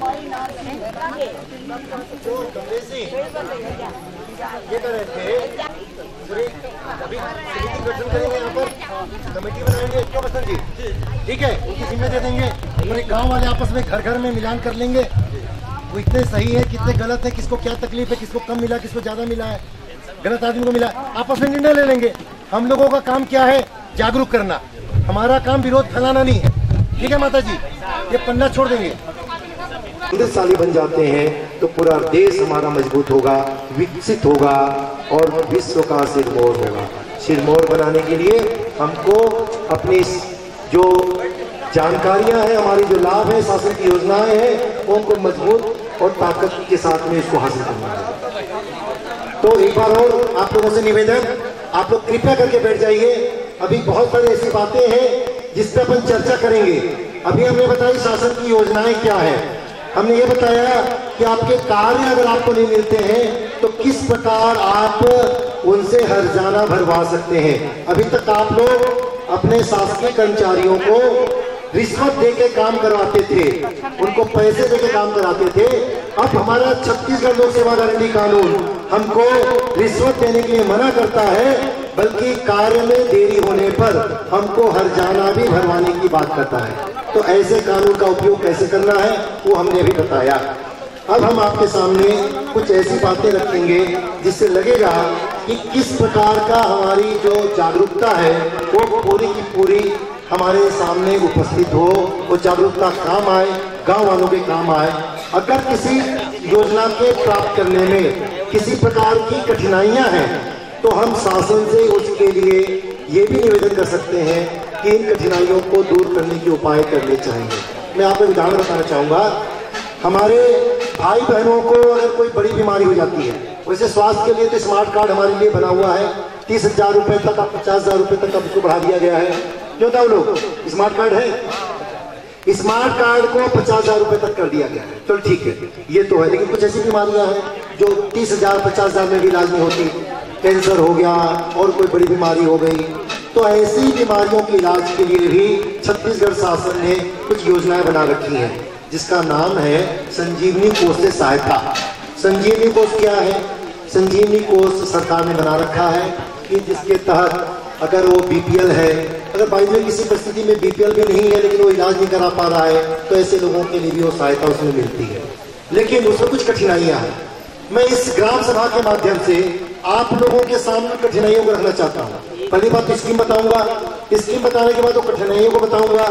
ये कर रहे थे अभी गठन करेंगे यहाँ पर, कमेटी बनाएंगे क्यों बसंत जी, ठीक है, उनकी जिम्मे दे देंगे। पूरे गांव वाले आपस में घर घर में मिलान कर लेंगे, वो इतने सही है कितने गलत है, किसको क्या तकलीफ है, किसको कम मिला किसको ज्यादा मिला है, गलत आदमी को मिला, आपस में निर्णय ले लेंगे। हम लोगों का काम क्या है, जागरूक करना, हमारा काम विरोध फैलाना नहीं है, ठीक है माता जी, ये पन्ना छोड़ देंगे। साली बन जाते हैं तो पूरा देश हमारा मजबूत होगा, विकसित होगा और विश्व का सिरमौर होगा। सिरमौर बनाने के लिए हमको अपनी जो जानकारियां हैं, हमारी जो लाभ है, शासन की योजनाएं हैं, वो हमको मजबूत और ताकत के साथ में इसको हासिल करना है। तो एक बार और आप लोगों से निवेदन, आप लोग कृपया करके बैठ जाइए। अभी बहुत सारी ऐसी बातें हैं जिस पर अपन चर्चा करेंगे। अभी हमने बताई शासन की योजनाएं क्या है, हमने ये बताया कि आपके कार्य अगर आपको नहीं मिलते हैं तो किस प्रकार आप उनसे हर्जाना भरवा सकते हैं। अभी तक आप लोग अपने शासकीय कर्मचारियों को रिश्वत देके काम करवाते थे, उनको पैसे देके काम कराते थे। अब हमारा छत्तीसगढ़ लोक सेवा गारंटी कानून हमको रिश्वत देने के लिए मना करता है, बल्कि कार्य में देरी होने पर हमको हर्जाना भी भरवाने की बात करता है। तो ऐसे कानून का उपयोग कैसे करना है वो हमने अभी बताया। अब हम आपके सामने कुछ ऐसी बातें रखेंगे जिससे लगेगा कि किस प्रकार का हमारी जो जागरूकता है वो पूरी की पूरी हमारे सामने उपस्थित हो, वो जागरूकता काम आए, गांव वालों के काम आए। अगर किसी योजना के प्राप्त करने में किसी प्रकार की कठिनाइयां हैं तो हम शासन से उसके लिए ये भी निवेदन कर सकते हैं कि इन कठिनाइयों को दूर करने के उपाय करने चाहिए। मैं आपको उदाहरण बताना चाहूँगा, हमारे भाई बहनों को अगर कोई बड़ी बीमारी हो जाती है, वैसे स्वास्थ्य के लिए तो स्मार्ट कार्ड हमारे लिए बना हुआ है, 30,000 रुपये तक, 50,000 रुपये तक अब उसको बढ़ा दिया गया है। क्यों था वो लोग, स्मार्ट कार्ड है, स्मार्ट कार्ड को 50,000 रुपये तक कर दिया गया है। चलो ठीक है, ये तो है, लेकिन कुछ ऐसी बीमारियां हैं जो 30,000 50,000 में भी इलाज नहीं होती, कैंसर हो गया और कोई बड़ी बीमारी हो गई। तो ऐसी बीमारियों के इलाज के लिए भी छत्तीसगढ़ शासन ने कुछ योजनाएं बना रखी हैं, जिसका नाम है संजीवनी कोष से सहायता। संजीवनी कोष क्या है? संजीवनी कोष सरकार ने बना रखा है कि जिसके तहत अगर वो बीपीएल है, अगर बाई में किसी परिस्थिति में बीपीएल भी नहीं है लेकिन वो इलाज नहीं करा पा रहा है, तो ऐसे लोगों के लिए भी वो सहायता उसमें मिलती है। लेकिन उसमें कुछ कठिनाइयां हैं। मैं इस ग्राम सभा के माध्यम से आप लोगों के सामने कठिनाइयों को रखना चाहता हूँ। पहली बात तो स्कीम बताऊंगा, स्कीम बताने के बाद तो कठिनाइयों को बताऊंगा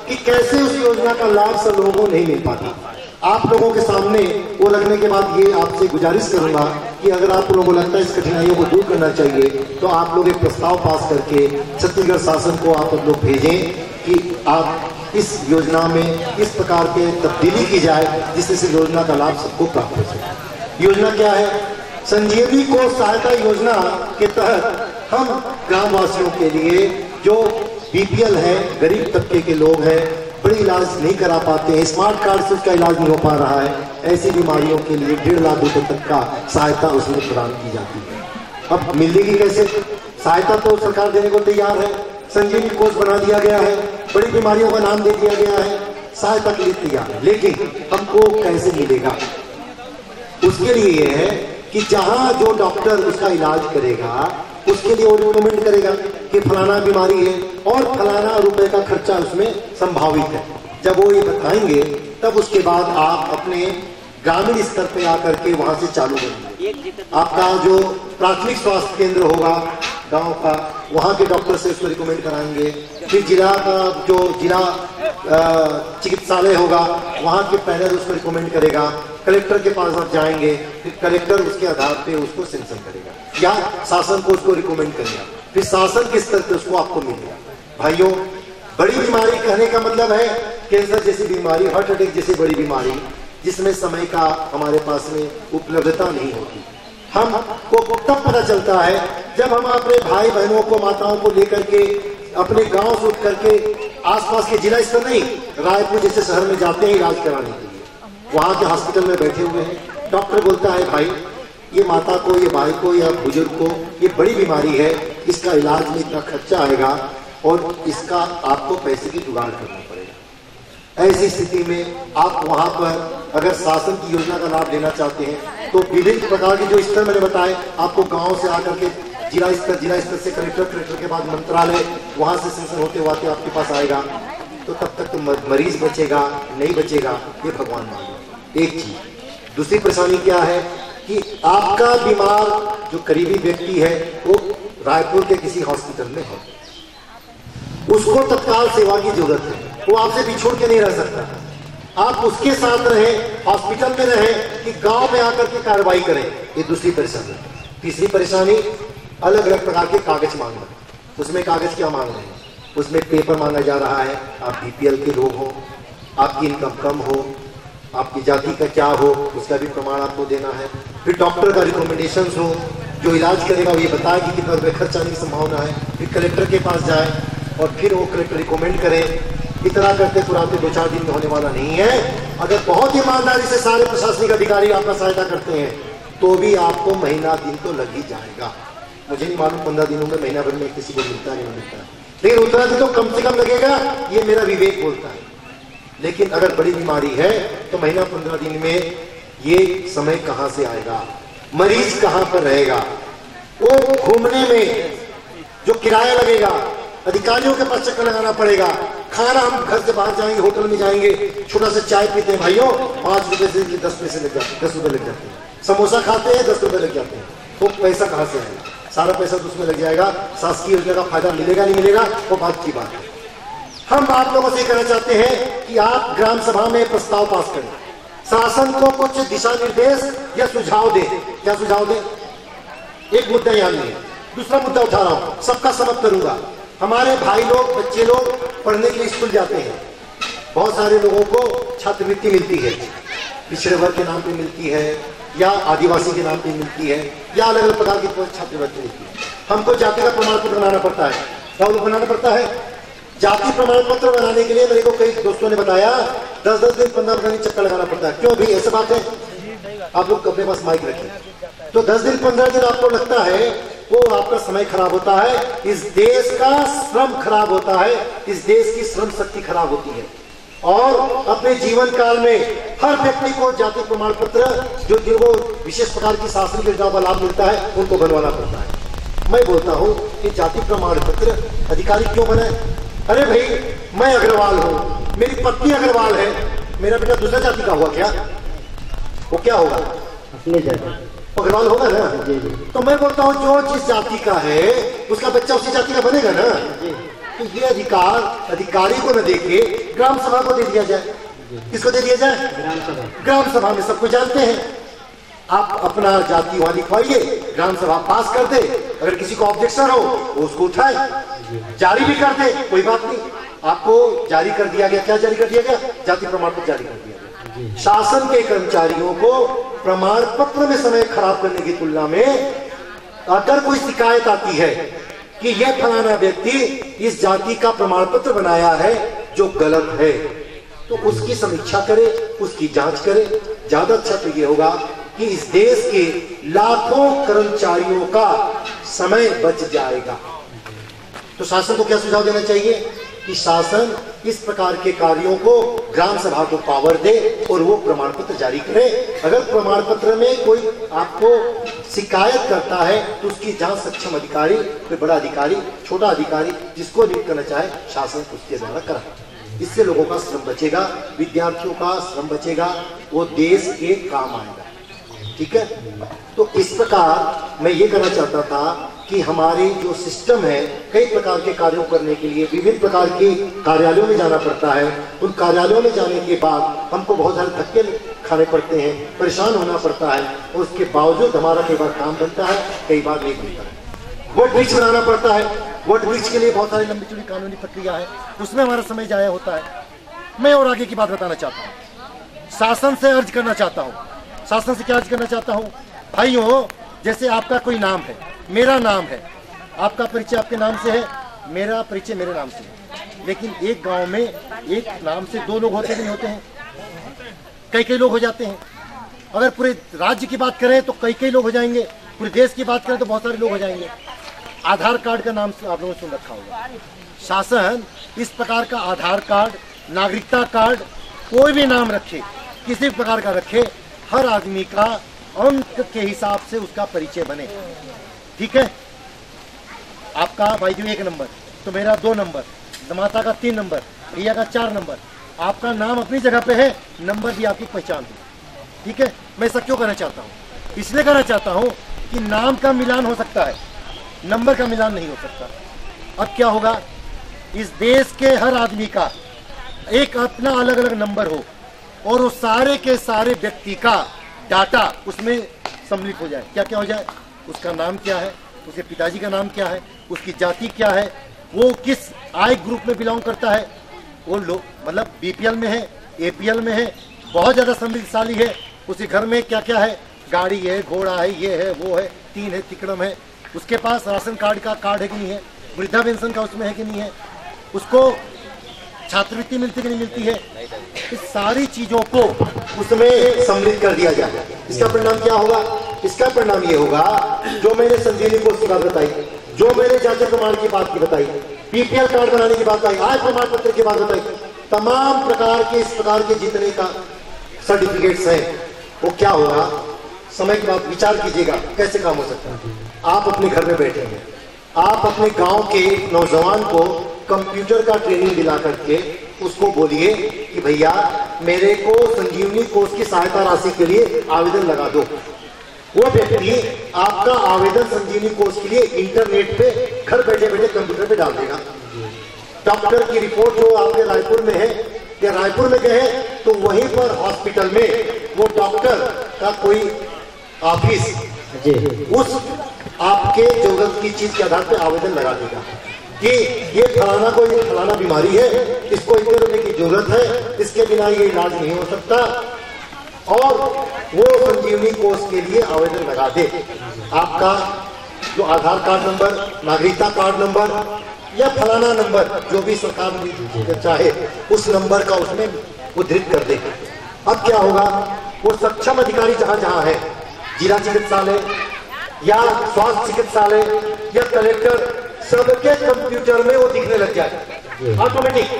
कि कैसे उस योजना का लाभ सब लोगों को नहीं मिल पाता। आप लोगों के सामने वो रखने के बाद ये आपसे गुजारिश करूंगा कि अगर आप लोगों को लगता है इस कठिनाइयों को दूर करना चाहिए तो आप लोग एक प्रस्ताव पास करके छत्तीसगढ़ शासन को आप लोग भेजें कि आप इस योजना में इस प्रकार के तब्दीली की जाए जिससे इस योजना का लाभ सबको प्राप्त हो सके। योजना क्या है? संजीवनी कोष सहायता योजना के तहत हम ग्रामवासियों के लिए जो बीपीएल है, गरीब तबके के लोग हैं, बड़ी इलाज नहीं करा पाते हैं, स्मार्ट कार्ड से उसका इलाज नहीं हो पा रहा है, ऐसी बीमारियों के लिए 1.5 लाख रुपए तक का सहायता उसमें प्रदान की जाती है। अब मिलेगी कैसे? सहायता तो सरकार देने को तैयार है, संजीवनी कोष बना दिया गया है, बड़ी बीमारियों का नाम दे दिया गया है, सहायता के लिए तैयार है, लेकिन हमको कैसे मिलेगा? उसके लिए ये है कि जहां जो डॉक्टर उसका इलाज करेगा उसके लिए वो रिकमेंड करेगा कि फलाना बीमारी है और फलाना रुपए का खर्चा उसमें संभावित है। जब वो ये बताएंगे तब उसके बाद आप अपने ग्रामीण स्तर पे आकर के वहां से चालू करेंगे। आपका जो प्राथमिक स्वास्थ्य केंद्र होगा गांव का, वहां के डॉक्टर से उसको रिकमेंड कराएंगे। फिर जिला का जो जिला चिकित्सालय होगा वहां के पैनल उसको रिकमेंड करेगा, कलेक्टर के पास आप जाएंगे, फिर कलेक्टर उसके आधार पे उसको सेंक्शन करेगा या शासन को उसको रिकमेंड करेगा, फिर शासन के स्तर पे उसको आपको मिलेगा। भाइयों, बड़ी बीमारी कहने का मतलब है कैंसर जैसी बीमारी, हार्ट अटैक जैसी बड़ी बीमारी जिसमें समय का हमारे पास में उपलब्धता नहीं होती। हमको तब पता चलता है जब हम अपने भाई बहनों को, माताओं को लेकर के अपने गांव से उठ करके आसपास के जिला स्तर नहीं, रायपुर जैसे शहर में जाते हैं इलाज कराने के लिए। वहां के हॉस्पिटल में बैठे हुए हैं, डॉक्टर बोलता है भाई ये माता को, ये भाई को या बुजुर्ग को ये बड़ी बीमारी है, इसका इलाज में इतना खर्चा आएगा और इसका आपको पैसे की जुगाड़ करना पड़ेगा। ऐसी स्थिति में आप वहां पर अगर शासन की योजना का लाभ लेना चाहते हैं तो विभिन्न प्रकार के जो स्तर मैंने बताए आपको, गांव से आकर के जिला स्तर से कलेक्टर के बाद मंत्रालय, वहां से सेंसन होते हुए आपके पास आएगा, तो तब तक तो मरीज बचेगा नहीं बचेगा ये भगवान मालूम। एक चीज। दूसरी परेशानी क्या है कि आपका बीमार जो करीबी व्यक्ति है वो रायपुर के किसी हॉस्पिटल में है, उसको तत्काल सेवा की जरूरत है, वो आपसे बिछोड़ के नहीं रह सकता। आप उसके साथ रहें, हॉस्पिटल में रहें कि गांव में आकर के कार्रवाई करें, ये दूसरी परेशानी। तीसरी परेशानी अलग अलग प्रकार के कागज मांगना। उसमें कागज क्या मांग रहे हैं? उसमें पेपर मांगा जा रहा है, आप बीपीएल के लोग हो, आपकी इनकम कम हो, आपकी जाति का क्या हो उसका भी प्रमाण आपको देना है। फिर डॉक्टर का रिकमेंडेशन हो, जो इलाज करेगा वो ये बताए कि कितना रुपये खर्च आने की संभावना है। फिर कलेक्टर के पास जाए और फिर वो कलेक्टर रिकमेंड करे। इतना करते पुराते 2-4 दिन में होने वाला नहीं है। अगर बहुत ईमानदारी से सारे प्रशासनिक अधिकारी आपका सहायता करते हैं तो भी आपको महीना दिन तो लग ही जाएगा। मुझे नहीं मालूम 15 दिनों में, महीना भर में किसी को मिलता नहीं मिलता, लेकिन उतना दिन तो कम से कम लगेगा, ये मेरा विवेक बोलता है। लेकिन अगर बड़ी बीमारी है तो महीना 15 दिन में ये समय कहां से आएगा? मरीज कहां पर रहेगा? वो घूमने में जो किराया लगेगा, अधिकारियों के पास चक्कर लगाना पड़ेगा। खाना हम घर से बाहर जाएंगे, होटल में जाएंगे, छोटा सा चाय पीते हैं भाइयों, 5 रुपए से 10 पैसे लग जाते हैं, 10 रुपए लग जाते हैं। समोसा खाते हैं, 10 रुपए लग जाते हैं। तो पैसा कहां से आएगा? सारा पैसा तो उसमें लग जाएगा। शासकीय योजना का फायदा मिलेगा नहीं मिलेगा वो बात की बात है। हम आप लोगों से कहना चाहते हैं कि आप ग्राम सभा में प्रस्ताव पास करें, शासन को कुछ दिशा निर्देश या सुझाव दे। क्या सुझाव दे? एक मुद्दा यहाँ नहीं है, दूसरा मुद्दा उठा रहा हूं, सबका समझ करूंगा। हमारे भाई लोग, बच्चे लोग पढ़ने के लिए स्कूल जाते हैं, बहुत सारे लोगों को छात्रवृत्ति मिलती है, पिछड़े वर्ग के नाम पे मिलती है या आदिवासी के नाम पे मिलती है या अलग अलग प्रकार की छात्रवृत्ति मिलती है। हमको जाति का प्रमाण पत्र बनाना पड़ता है। क्या बनाना पड़ता है? जाति प्रमाण पत्र बनाने के लिए मेरे को कई दोस्तों ने बताया 10-10 दिन 15 दिन चक्कर लगाना पड़ता है। क्यों भी ऐसा बात है? आप लोग अपने पास माइक रखें। तो 10 दिन 15 दिन आपको लगता है, वो आपका समय खराब होता है, इस देश का श्रम खराब होता है, इस देश की श्रम शक्ति खराब होती है। और अपने जीवन काल में हर व्यक्ति को जाति प्रमाण पत्र जो जिनको विशेष प्रकार की शासन योजना का लाभ मिलता है उनको बनवाना पड़ता है। मैं बोलता हूं कि जाति प्रमाण पत्र अधिकारी क्यों बनाए? अरे भाई, मैं अग्रवाल हूं, मेरी पत्नी अग्रवाल है, मेरा बेटा दूसरा जाति का हुआ क्या? वो क्या होगा? अपनी जाति अग्रवाल होगा ना। तो मैं बोलता हूं जो जिस जाति का है उसका बच्चा उसी जाति का बनेगा ना। तो ये अधिकार अधिकारी को न देके ग्राम सभा को दे दिया जाए। किसको दे दिया जाए? ग्राम सभा में सबको जानते हैं। आप अपना जाति वहां लिखवाइए, ग्राम सभा पास कर दे। अगर किसी को ऑब्जेक्शन हो तो उसको उठाए, जारी भी कर दे, कोई बात नहीं। आपको जारी कर दिया गया, क्या जारी कर दिया गया? जाति प्रमाण पत्र जारी कर दिया गया। शासन के कर्मचारियों को प्रमाण पत्र में समय खराब करने की तुलना में अगर कोई शिकायत आती है कि यह फलाना व्यक्ति इस जाति का प्रमाण पत्र बनाया है जो गलत है, तो उसकी समीक्षा करे, उसकी जांच करे। ज्यादा अच्छा तो ये होगा कि इस देश के लाखों कर्मचारियों का समय बच जाएगा। तो शासन को क्या सुझाव देना चाहिए कि शासन इस प्रकार के कार्यों को ग्राम सभा को पावर दे और वो प्रमाण पत्र जारी करे। अगर प्रमाण पत्र में कोई आपको शिकायत करता है तो उसकी जांच सक्षम अधिकारी, कोई बड़ा अधिकारी, छोटा अधिकारी, जिसको नियुक्त करना चाहे शासन उसके द्वारा कराए। इससे लोगों का श्रम बचेगा, विद्यार्थियों का श्रम बचेगा, वो देश के काम आएगा। ठीक है? तो इस प्रकार मैं ये कहना चाहता था कि हमारी जो सिस्टम है, कई प्रकार के कार्यों करने के लिए विभिन्न प्रकार के कार्यालयों में जाना पड़ता है। उन कार्यालयों में जाने के बाद हमको बहुत सारे धक्के खाने पड़ते हैं, परेशान होना पड़ता है, और उसके बावजूद हमारा कई बार काम बनता है, कई बार नहीं बनता है। वोट ब्रिज बनाना पड़ता है, वोट ब्रिज के लिए बहुत सारी लंबी चौड़ी कानूनी प्रक्रिया है, उसमें हमारा समय जाया होता है। मैं और आगे की बात बताना चाहता हूँ, शासन से अर्ज करना चाहता हूँ, शासन से क्या अर्ज करना चाहता हूँ? भाइयों, जैसे आपका कोई नाम है, मेरा नाम है, आपका परिचय आपके नाम से है, मेरा परिचय मेरे नाम से है, लेकिन एक गांव में एक नाम से 2 लोग होते नहीं होते हैं, कई लोग हो जाते हैं। अगर पूरे राज्य की बात करें तो कई लोग हो जाएंगे, पूरे देश की बात करें तो बहुत सारे लोग हो जाएंगे। आधार कार्ड का नाम आप लोगों ने सुन रखा होगा। शासन इस प्रकार का आधार कार्ड, नागरिकता कार्ड, कोई भी नाम रखे किसी प्रकार का रखे, हर आदमी का अंक के हिसाब से उसका परिचय बने। ठीक है, आपका भाई जो 1 नंबर, तो मेरा 2 नंबर, माता का 3 नंबर, भैया का 4 नंबर, आपका नाम अपनी जगह पे है, नंबर भी आपकी पहचान हो। ठीक है, मैं ऐसा क्यों करना चाहता हूँ? इसलिए करना चाहता हूँ कि नाम का मिलान हो सकता है, नंबर का मिलान नहीं हो सकता। अब क्या होगा, इस देश के हर आदमी का एक अपना अलग अलग नंबर हो और वो सारे के सारे व्यक्ति का डाटा उसमें सम्मिलित हो जाए। क्या क्या हो जाए? उसका नाम क्या है, उसके पिताजी का नाम क्या है, उसकी जाति क्या है, वो किस आय ग्रुप में बिलोंग करता है, वो लोग मतलब बीपीएल में है, एपीएल में है, बहुत ज़्यादा समृद्धशाली है, उसके घर में क्या क्या है, गाड़ी है, घोड़ा है, ये है, वो है, 3 है, तिकड़म है, उसके पास राशन कार्ड का कार्ड है कि नहीं है, वृद्धा पेंशन का उसमें है कि नहीं है, उसको छात्रवृत्ति मिलती कि नहीं मिलती है, इस सारी चीजों को उसमें सम्मिलित कर दिया जाए। इसका परिणाम क्या होगा? इसका परिणाम ये होगा, जो मैंने संजीवनी कोष की बात बताई, जो मैंने जांच प्रमाण की बात की बताई, बीपीएल कार्ड बनाने की बात आई, आय प्रमाण पत्र की बात बताई, तमाम प्रकार के इस प्रकार के जितने का सर्टिफिकेट्स हैं, वो क्या होगा, समय के बाद विचार कीजिएगा कैसे काम हो सकता है। आप अपने घर में बैठे हैं, आप अपने गांव के नौजवान को कंप्यूटर का ट्रेनिंग दिला करके उसको बोलिए कि भैया मेरे को संजीवनी कोष की सहायता राशि के लिए आवेदन लगा दो। वो व्यक्ति आपका आवेदन संजीवनी कोष के लिए इंटरनेट पे घर बैठे बैठे कंप्यूटर पे डाल देगा। डॉक्टर की रिपोर्ट जो आपके रायपुर में है या रायपुर में गए तो वहीं पर हॉस्पिटल में वो डॉक्टर का कोई ऑफिस उस आपके जरूरत की चीज के आधार पर आवेदन लगा देगा कि ये फलाना को ये फलाना बीमारी है, इसको इतने रुपए की जरूरत है, इसके बिना ये इलाज नहीं हो सकता, और वो संजीवनी कोष के लिए आवेदन लगा दे। आपका जो आधार कार्ड नंबर, नागरिकता कार्ड नंबर या फलाना नंबर जो भी सरकार चाहे उस नंबर का उसमें उद्धृत कर दे। अब क्या होगा, वो सक्षम अधिकारी जहां जहां है, जिला चिकित्सालय या स्वास्थ्य चिकित्सालय या कलेक्टर, सबके कंप्यूटर में वो दिखने लग जाए ऑटोमेटिक।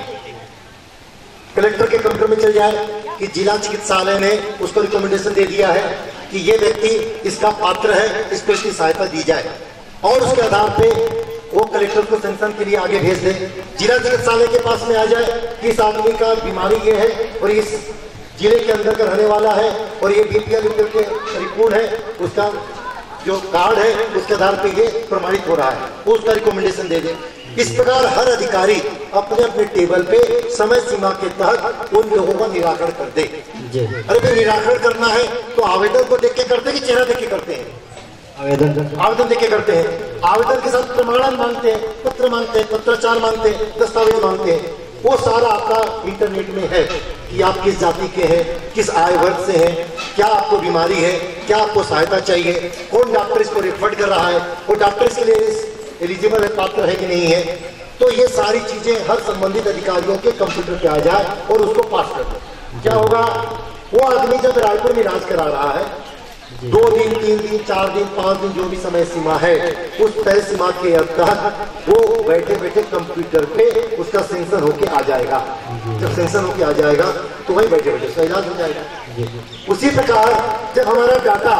कलेक्टर के कंप्यूटर में चल जाए कि जिला चिकित्सालय ने उसको रिकमेंडेशन दे दिया है कि ये व्यक्ति इसका पात्र है, इसको इसकी सहायता दी जाए, और उसके आधार पे वो कलेक्टर को सेंक्शन के लिए आगे भेज दे। जिला चिकित्सालय के पास में आ जाए कि इस आदमी का बीमारी ये है और इस जिले के अंदर का रहने वाला है और ये बीपीएल के रिपोर्ट है, उसका जो कार्ड है उसके आधार पे ये प्रमाणित हो रहा है, वो उसका रिकमेंडेशन दे दे। इस प्रकार हर अधिकारी अपने अपने टेबल पे समय सीमा के तहत उन लोगों का निराकरण कर दे। अरे भाई निराकरण करना है तो आवेदन को देख के करते हैं कि चेहरा देख के करते हैं? आवेदन देख के करते हैं। आवेदन के साथ प्रमाणन मांगते हैं, पत्र मांगते हैं, पत्राचार मांगते हैं, दस्तावेज मांगते हैं। वो सारा आपका इंटरनेट में है कि आप किस जाति के हैं, किस आय वर्ग से हैं, क्या आपको बीमारी है, क्या आपको सहायता चाहिए, कौन डॉक्टर इसको रेफर कर रहा है, वो डॉक्टर इसके लिए एलिजिबल है, पात्र है कि नहीं है। तो ये सारी चीजें हर संबंधित अधिकारियों के कंप्यूटर पे आ जाए और उसको पास कर दो। क्या होगा, वो आदमी जब रायपुर में इलाज करा रहा है, 2 दिन, 3 दिन, 4 दिन, 5 दिन जो भी समय सीमा है, उस तय सीमा के तहत वो बैठे बैठे कंप्यूटर पे उसका सेंक्शन होके आ जाएगा। जब सेंक्शन होके आ जाएगा तो वही बैठे बैठे उसका इलाज हो जाएगा। उसी प्रकार जब हमारा डाटा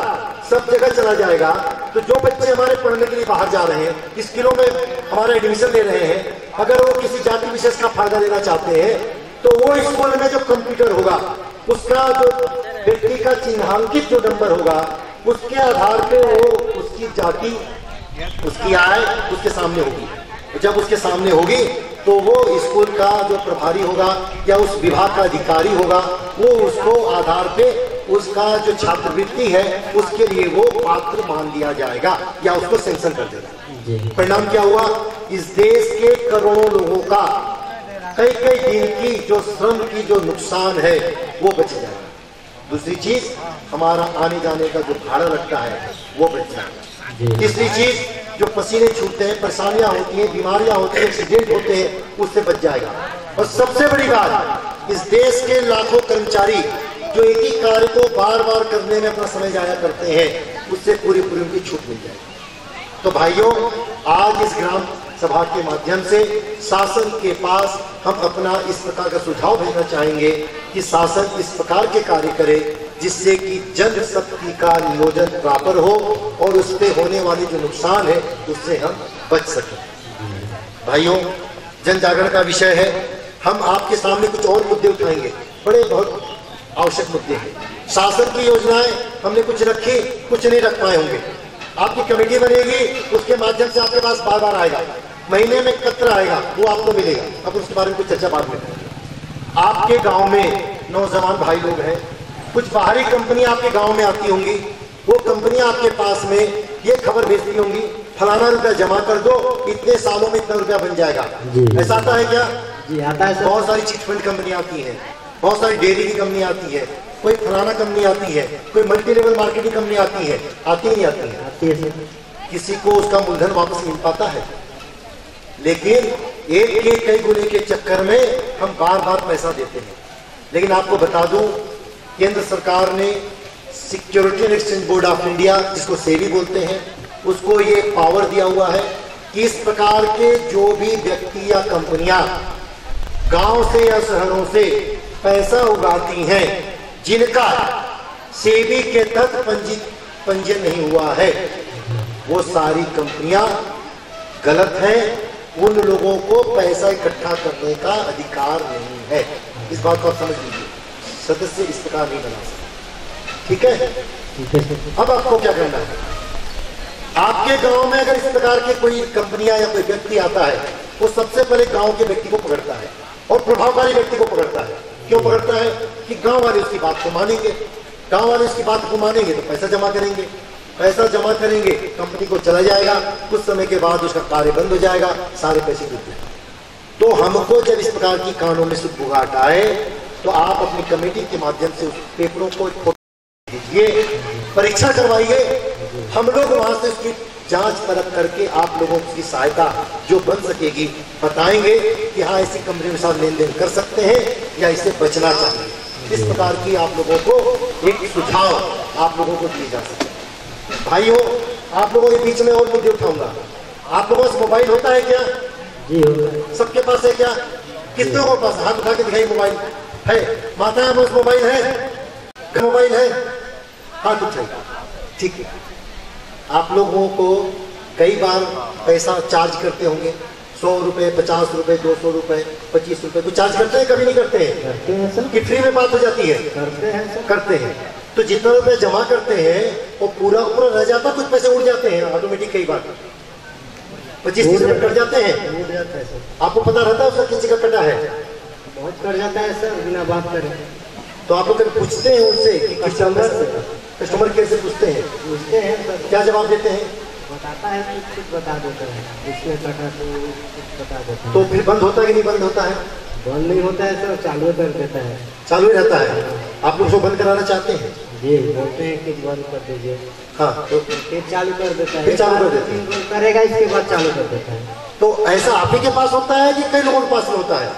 सब जगह चला जाएगा तो जो बच्चे हमारे पढ़ने के लिए बाहर जा रहे हैं, स्कूलों में हमारा एडमिशन ले रहे हैं, अगर वो किसी जाति विशेष का फायदा लेना चाहते हैं तो वो स्कूल में जो कंप्यूटर होगा उसका जो व्यक्ति का चिन्हांकित जो नंबर होगा उसके आधार पे वो उसकी जाति, उसकी आय उसके सामने होगी। जब उसके सामने होगी तो वो स्कूल का जो प्रभारी होगा या उस विभाग का अधिकारी होगा वो उसको आधार पे उसका जो छात्रवृत्ति है उसके लिए वो पात्र मान लिया जाएगा या उसको सेंक्शन कर देगा। परिणाम क्या हुआ, इस देश के करोड़ों लोगों का कई कई दिन की जो श्रम की जो नुकसान है वो बच जाएगा। दूसरी चीज, हमारा आने जाने का जो भाड़ा लगता है वो बच जाएगा। तीसरी चीज, जो पसीने छूटते हैं, परेशानियां होती हैं, बीमारियां होती हैं, एक्सीडेंट होते हैं, उससे बच जाएगा। और सबसे बड़ी बात, इस देश के लाखों कर्मचारी जो एक ही कार्य को बार बार करने में अपना समय जाया करते हैं, उससे पूरी पूरी उनकी छूट मिल जाएगी। तो भाइयों, आज इस ग्राम सभा के माध्यम से शासन के पास हम अपना इस प्रकार का सुझाव भेजना चाहेंगे कि शासन इस प्रकार के कार्य करे जिससे कि जन शक्ति का नियोजन प्रॉपर हो और उस पर होने वाली जो नुकसान है उससे हम बच सकें। भाइयों, जन जागरण का विषय है, हम आपके सामने कुछ और मुद्दे उठाएंगे, बड़े बहुत आवश्यक मुद्दे हैं। शासन की योजनाएं हमने कुछ रखी, कुछ नहीं रख पाए होंगे। आपकी कमेटी बनेगी, उसके माध्यम से आपके पास बार बार आएगा, महीने में एकत्र आएगा, वो आपको मिलेगा। अब उसके बारे में कुछ चर्चा बाद में। आपके गांव में नौजवान भाई लोग हैं, कुछ बाहरी कंपनियां आपके गांव में आती होंगी, वो कंपनियां आपके पास में ये खबर भेजती होंगी, फलाना रुपया जमा कर दो, इतने सालों में इतना रुपया बन जाएगा। ऐसा आता है क्या? जी आता है। बहुत सारी चिट फंड कंपनी आती है, बहुत सारी डेयरी की कंपनी आती है, कोई फलाना कंपनी आती है, कोई मल्टी लेवल मार्केटिंग कंपनी आती है, आती नहीं आती है? आती है। किसी को उसका मूलधन वापस मिल पाता है, लेकिन एक के कई गुने के चक्कर में हम बार बार पैसा देते हैं। लेकिन आपको बता दूं, केंद्र सरकार ने security and exchange board of India, जिसको सेबी बोलते हैं, उसको ये पावर दिया हुआ है कि इस प्रकार के जो भी व्यक्ति या कंपनियां गांव से या शहरों से पैसा उगाती हैं, जिनका सेबी के तहत पंजीयन नहीं हुआ है, वो सारी कंपनियां गलत हैं। उन लोगों को पैसा इकट्ठा करने का अधिकार नहीं है। इस बात को आप समझ लीजिए, सदस्य इस प्रकार नहीं बना सकते। ठीक है? अब आपको क्या करना है? आपके गांव में अगर इस प्रकार के कोई कंपनियां या कोई व्यक्ति आता है, वो सबसे पहले गांव के व्यक्ति को पकड़ता है और प्रभावकारी व्यक्ति को पकड़ता है। क्यों पकड़ता है? कि गांव वाले उसकी बात को मानेंगे, गांव वाले उसकी बात को मानेंगे तो पैसा जमा करेंगे, पैसा जमा करेंगे, कंपनी को चला जाएगा, कुछ समय के बाद उसका कार्य बंद हो जाएगा, सारे पैसे डूब जाएंगे। तो हमको जब इस प्रकार की कानून में सुगबुगाहट आए, तो आप अपनी कमेटी के माध्यम से उस पेपरों को दीजिए, परीक्षा करवाइए, हम लोग वहां से उसकी जांच परख करके आप लोगों की सहायता जो बन सकेगी बताएंगे कि हाँ ऐसी कंपनी के साथ लेन देन कर सकते हैं या इससे बचना चाहिए। इस प्रकार की आप लोगों को एक सुझाव आप लोगों को दिए जा सकते। भाइयों, आप लोगों के बीच में और मुद्दे उठाऊंगा। आप लोगों से मोबाइल होता है क्या? जी होता है। सबके पास है क्या? कितने को पास? हाथ उठा के दिखाई मोबाइल है। माता है पास मोबाइल है? मोबाइल है? हाथ उठाइए। ठीक है। आप लोगों को कई बार पैसा चार्ज करते होंगे, 100 रुपए, 50 रुपए, 200 रुपए, 25 रुपए, कुछ चार्ज करते हैं? कभी नहीं करते हैं? करते हैं सर। कि फ्री में बात हो जाती है? करते हैं सर। करते हैं। तो जितना रुपए जमा करते हैं वो पूरा पूरा रह जाता, कुछ पैसे उड़ जाते हैं ऑटोमेटिक। कई बार 25-30 रुपए कट जाते हैं। उड़ जाता है सर। आपको पता रहता है उसका किसी का कटा है? बहुत कट जाता है सर, बिना बात करें। तो आप लोग पूछते हैं उनसे कि कस्टमर केयर से पूछते हैं सर, क्या जवाब देते हैं? बताता है, कुछ बता देता है, इसमें कटा तो कुछ बता देता है। तो फिर बंद होता है कि नहीं बंद होता है? बंद नहीं होता है सर, चालू कर देता है। चालू ही रहता है। आप लोग उसको बंद कराना चाहते हैं? जी, बोलते हैं कि बंद कर दीजिए। हाँ, तो फिर चालू कर देता है। फिर चालू कर देता है, करेगा, इसके बाद चालू कर देता है। तो ऐसा आप ही के पास होता है कि कई लोगों के पास में होता है?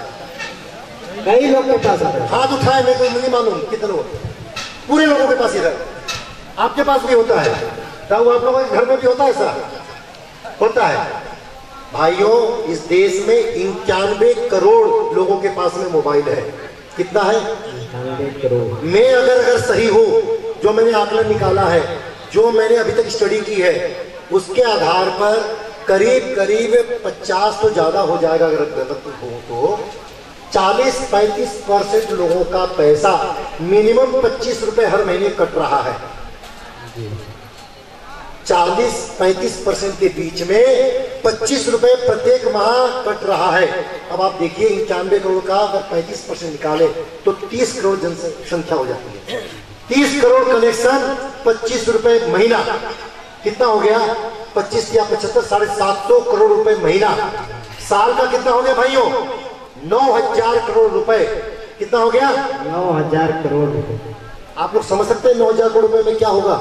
कई लोगों के पास होता है। हाथ उठाए, मैं कोई नहीं मालूम कितने लोग, पूरे लोगों के पास इधर। आपके पास भी होता है? तब आप लोगों के घर में भी होता है? ऐसा होता है? भाइयों, इस देश में 91 करोड़ लोगों के पास में मोबाइल है। कितना है? 91 करोड़। मैं अगर सही हूं, जो मैंने आकलन निकाला है, जो मैंने अभी तक स्टडी की है, उसके आधार पर करीब 50 तो ज्यादा हो जाएगा अगर गलत हो तो 40-35% लोगों का पैसा मिनिमम 25 रुपए हर महीने कट रहा है। 40-35% के बीच में 25 रुपए प्रत्येक माह कट रहा है। अब आप देखिए 91 करोड़ का अगर 35% निकाले तो 30 करोड़ जनसंख्या हो जाती है। 30 करोड़ कनेक्शन, 25 रुपए महीना, कितना हो गया? 25 या 75, 750 करोड़ रुपए महीना। साल का कितना हो गया भाइयों? 9000 करोड़ रुपए। कितना हो गया? 9000 करोड़ रुपए। आप लोग समझ सकते हैं 9000 करोड़ रुपए में क्या होगा?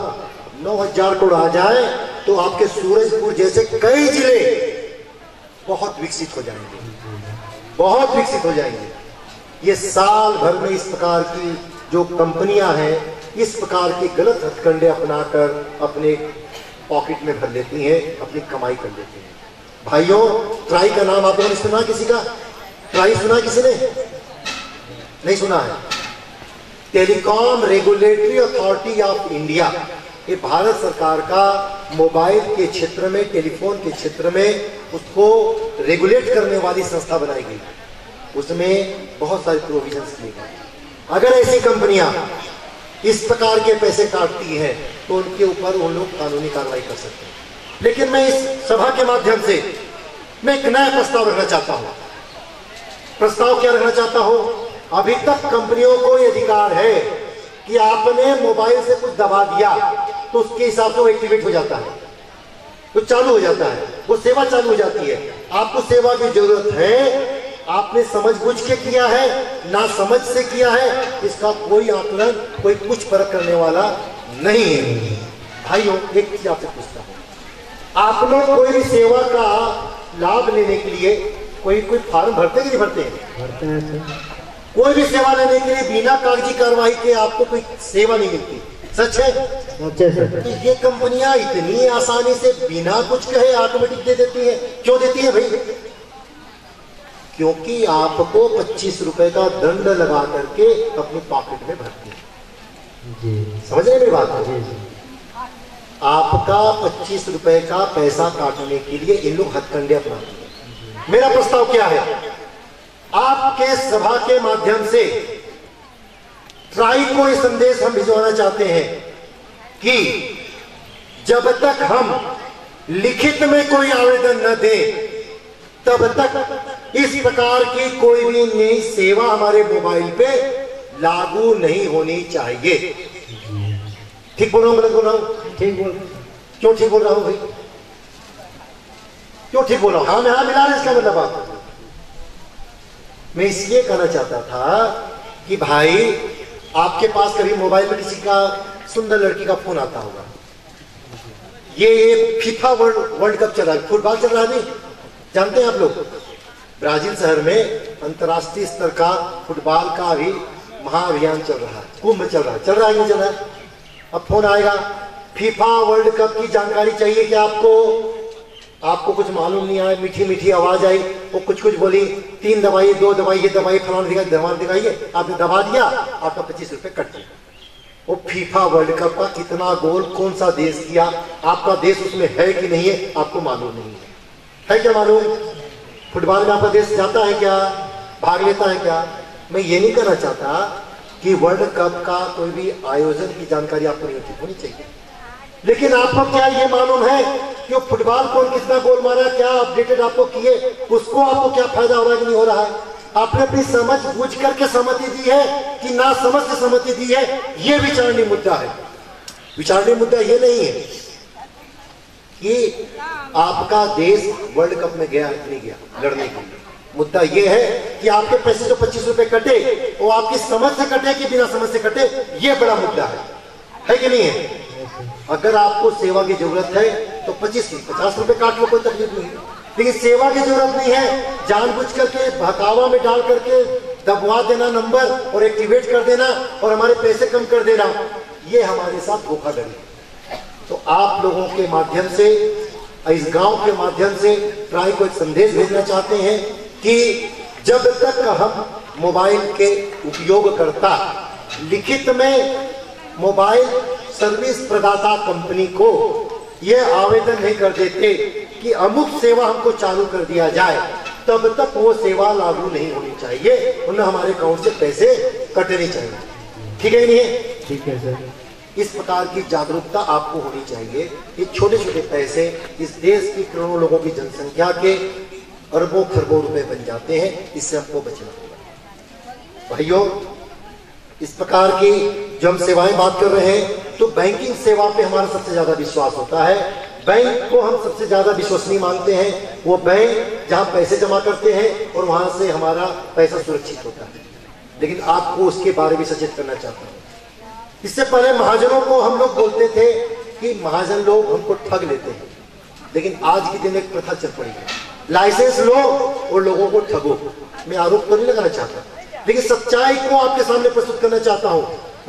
9000 करोड़ आ जाए तो आपके सूरजपुर जैसे कई जिले बहुत विकसित हो जाएंगे, बहुत विकसित हो जाएंगे। ये साल भर में इस प्रकार की जो कंपनियां हैं, इस प्रकार के गलत हथकंडे अपनाकर अपने पॉकेट में भर लेती हैं, अपनी कमाई कर लेती हैं। भाइयों, ट्राई का नाम आप लोगों ने सुना किसी का? ट्राई सुना किसी ने? नहीं सुना है। Telecom regulatory authority of India, ये भारत सरकार का मोबाइल के क्षेत्र में, टेलीफोन के क्षेत्र में उसको रेगुलेट करने वाली संस्था बनाई गई। उसमें बहुत सारे प्रोविजंस किए गए। अगर ऐसी कंपनियां इस प्रकार के पैसे काटती हैं तो उनके ऊपर उन लोग कानूनी कार्रवाई कर सकते हैं। लेकिन मैं इस सभा के माध्यम से मैं एक नया प्रस्ताव रखना चाहता हूं। प्रस्ताव क्या रखना चाहता हूं? अभी तक कंपनियों को यह अधिकार है कि आपने मोबाइल से कुछ दबा दिया तो उसके हिसाब से वो एक्टिवेट हो जाता है, वो चालू हो जाता है, वो सेवा चालू हो जाती है। आपको सेवा की जरूरत है, आपने समझ बुझ के किया है, ना समझ से किया है, इसका कोई आकलन, कोई कुछ फर्क करने वाला नहीं है। भाइयों, एक चीज आपसे पूछता हूं, आप लोग कोई भी सेवा का लाभ लेने के लिए कोई फॉर्म भरते कि नहीं भरते हैं? भरते हैं। कोई भी सेवा लेने के लिए बिना कागजी कार्रवाई के आपको कोई सेवा नहीं मिलती। सच है? सच है सर। तो ये कंपनियां इतनी आसानी से बिना कुछ कहे ऑटोमेटिक दे देती है। क्यों देती है भाई? क्योंकि आपको 25 रुपए का दंड लगा करके अपनी पॉकेट में भरती है। समझ रहे मेरी बात? आपका 25 रुपए का पैसा काटने के लिए इन लोग हथकंडे अपनाते हैं। मेरा प्रस्ताव क्या है? आपके सभा के माध्यम से ट्राई को ये संदेश हम भिजवाना चाहते हैं कि जब तक हम लिखित में कोई आवेदन न दें तब तक इस प्रकार की कोई भी नई सेवा हमारे मोबाइल पे लागू नहीं होनी चाहिए। ठीक बोल रहा हूं, गलत बोल रहा हूं? ठीक बोल। क्यों ठीक बोल रहा हूं भाई? क्यों ठीक बोल रहा हूं? हाँ मैं हाँ मिला रहा, इसका मतलब आप, मैं इसलिए कहना चाहता था कि भाई आपके पास कभी मोबाइल में किसी का सुंदर लड़की का फोन आता होगा। ये फीफा वर्ल्ड कप चल रहा है, फुटबॉल चल रहा है, नहीं जानते हैं आप लोग? ब्राजील शहर में अंतर्राष्ट्रीय स्तर का फुटबॉल का भी महाअभियान चल रहा है, कुंभ चल रहा है। चल रहा है, नहीं चल रहा है? अब फोन आएगा, फीफा वर्ल्ड कप की जानकारी चाहिए कि आपको कुछ मालूम नहीं आया, मीठी मीठी आवाज आई, वो कुछ बोली, 3 दवाई 2 दवाई ये दवाई फलाना दिखाइए, आपने दबा दिया, आपका 25 रुपए कट गया। वो फीफा वर्ल्ड कप का कितना गोल कौन सा देश किया, आपका देश उसमें है कि नहीं है आपको मालूम नहीं है क्या मालूम? फुटबॉल में आपका देश जाता है क्या, भाग लेता है क्या? मैं ये नहीं कहना चाहता कि वर्ल्ड कप का कोई भी आयोजन की जानकारी आपको नहीं होनी चाहिए, लेकिन आपको क्या ये मालूम है कि फुटबॉल कौन कितना गोल मारा, क्या अपडेटेड आपको किए, उसको आपको क्या फायदा हो रहा है कि नहीं हो रहा है? आपने अपनी समझ बूझ करके सहमति दी है कि ना समझ से सहमति दी है, ये विचारणीय मुद्दा है। विचारणीय मुद्दा ये नहीं है कि आपका देश वर्ल्ड कप में गया नहीं गया लड़ने के लिए। मुद्दा ये है कि आपके पैसे जो 25 रुपए कटे वो आपकी समझ से कटे कि बिना समझ से कटे, ये बड़ा मुद्दा है कि नहीं है? अगर आपको सेवा की जरूरत है तो 50 रुपए काट लो, कोई तकलीफ नहीं है, लेकिन सेवा की जरूरत नहीं है, जानबूझ करके भकावा में डाल करके दबवा देना नंबर और एक्टिवेट कर देना और हमारे पैसे कम कर देना, ये हमारे साथ धोखाधड़ी है। तो आप लोगों के माध्यम से, इस गांव के माध्यम से ट्राई को एक संदेश भेजना चाहते हैं कि जब तक हम मोबाइल के उपयोगकर्ता लिखित में मोबाइल सर्विस प्रदाता कंपनी को यह आवेदन नहीं कर देते कि अमुक सेवा हमको चालू कर दिया जाए, तब तक वो सेवा लागू नहीं होनी चाहिए, उन्हें हमारे अकाउंट से पैसे कटने चाहिए। ठीक है नहीं है? ठीक है सर। इस प्रकार की जागरूकता आपको होनी चाहिए कि छोटे छोटे पैसे इस देश की करोड़ों लोगों की जनसंख्या के अरबों खरबों रुपए बन जाते हैं, इससे हमको बचना होगा। भाइयों, इस प्रकार की जो हम सेवाएं बात कर रहे हैं तो बैंकिंग सेवा पे हमारा सबसे ज्यादा विश्वास होता है। बैंक को हम सबसे ज्यादा विश्वसनीय मानते हैं। वो बैंक जहां पैसे जमा करते हैं और वहां से हमारा पैसा सुरक्षित होता है। लेकिन आपको उसके बारे में सचेत करना चाहता हूं। इससे पहले महाजनों को हम लोग बोलते थे कि महाजन लोग हमको ठग लेते हैं, लेकिन आज के दिन एक प्रथा चल पड़ी है, लाइसेंस लो और लोगों को ठगो। मैं आरोप तो नहीं लगाना चाहता, लेकिन सच्चाई को आपके सामने प्रस्तुत करना चाहता हूं।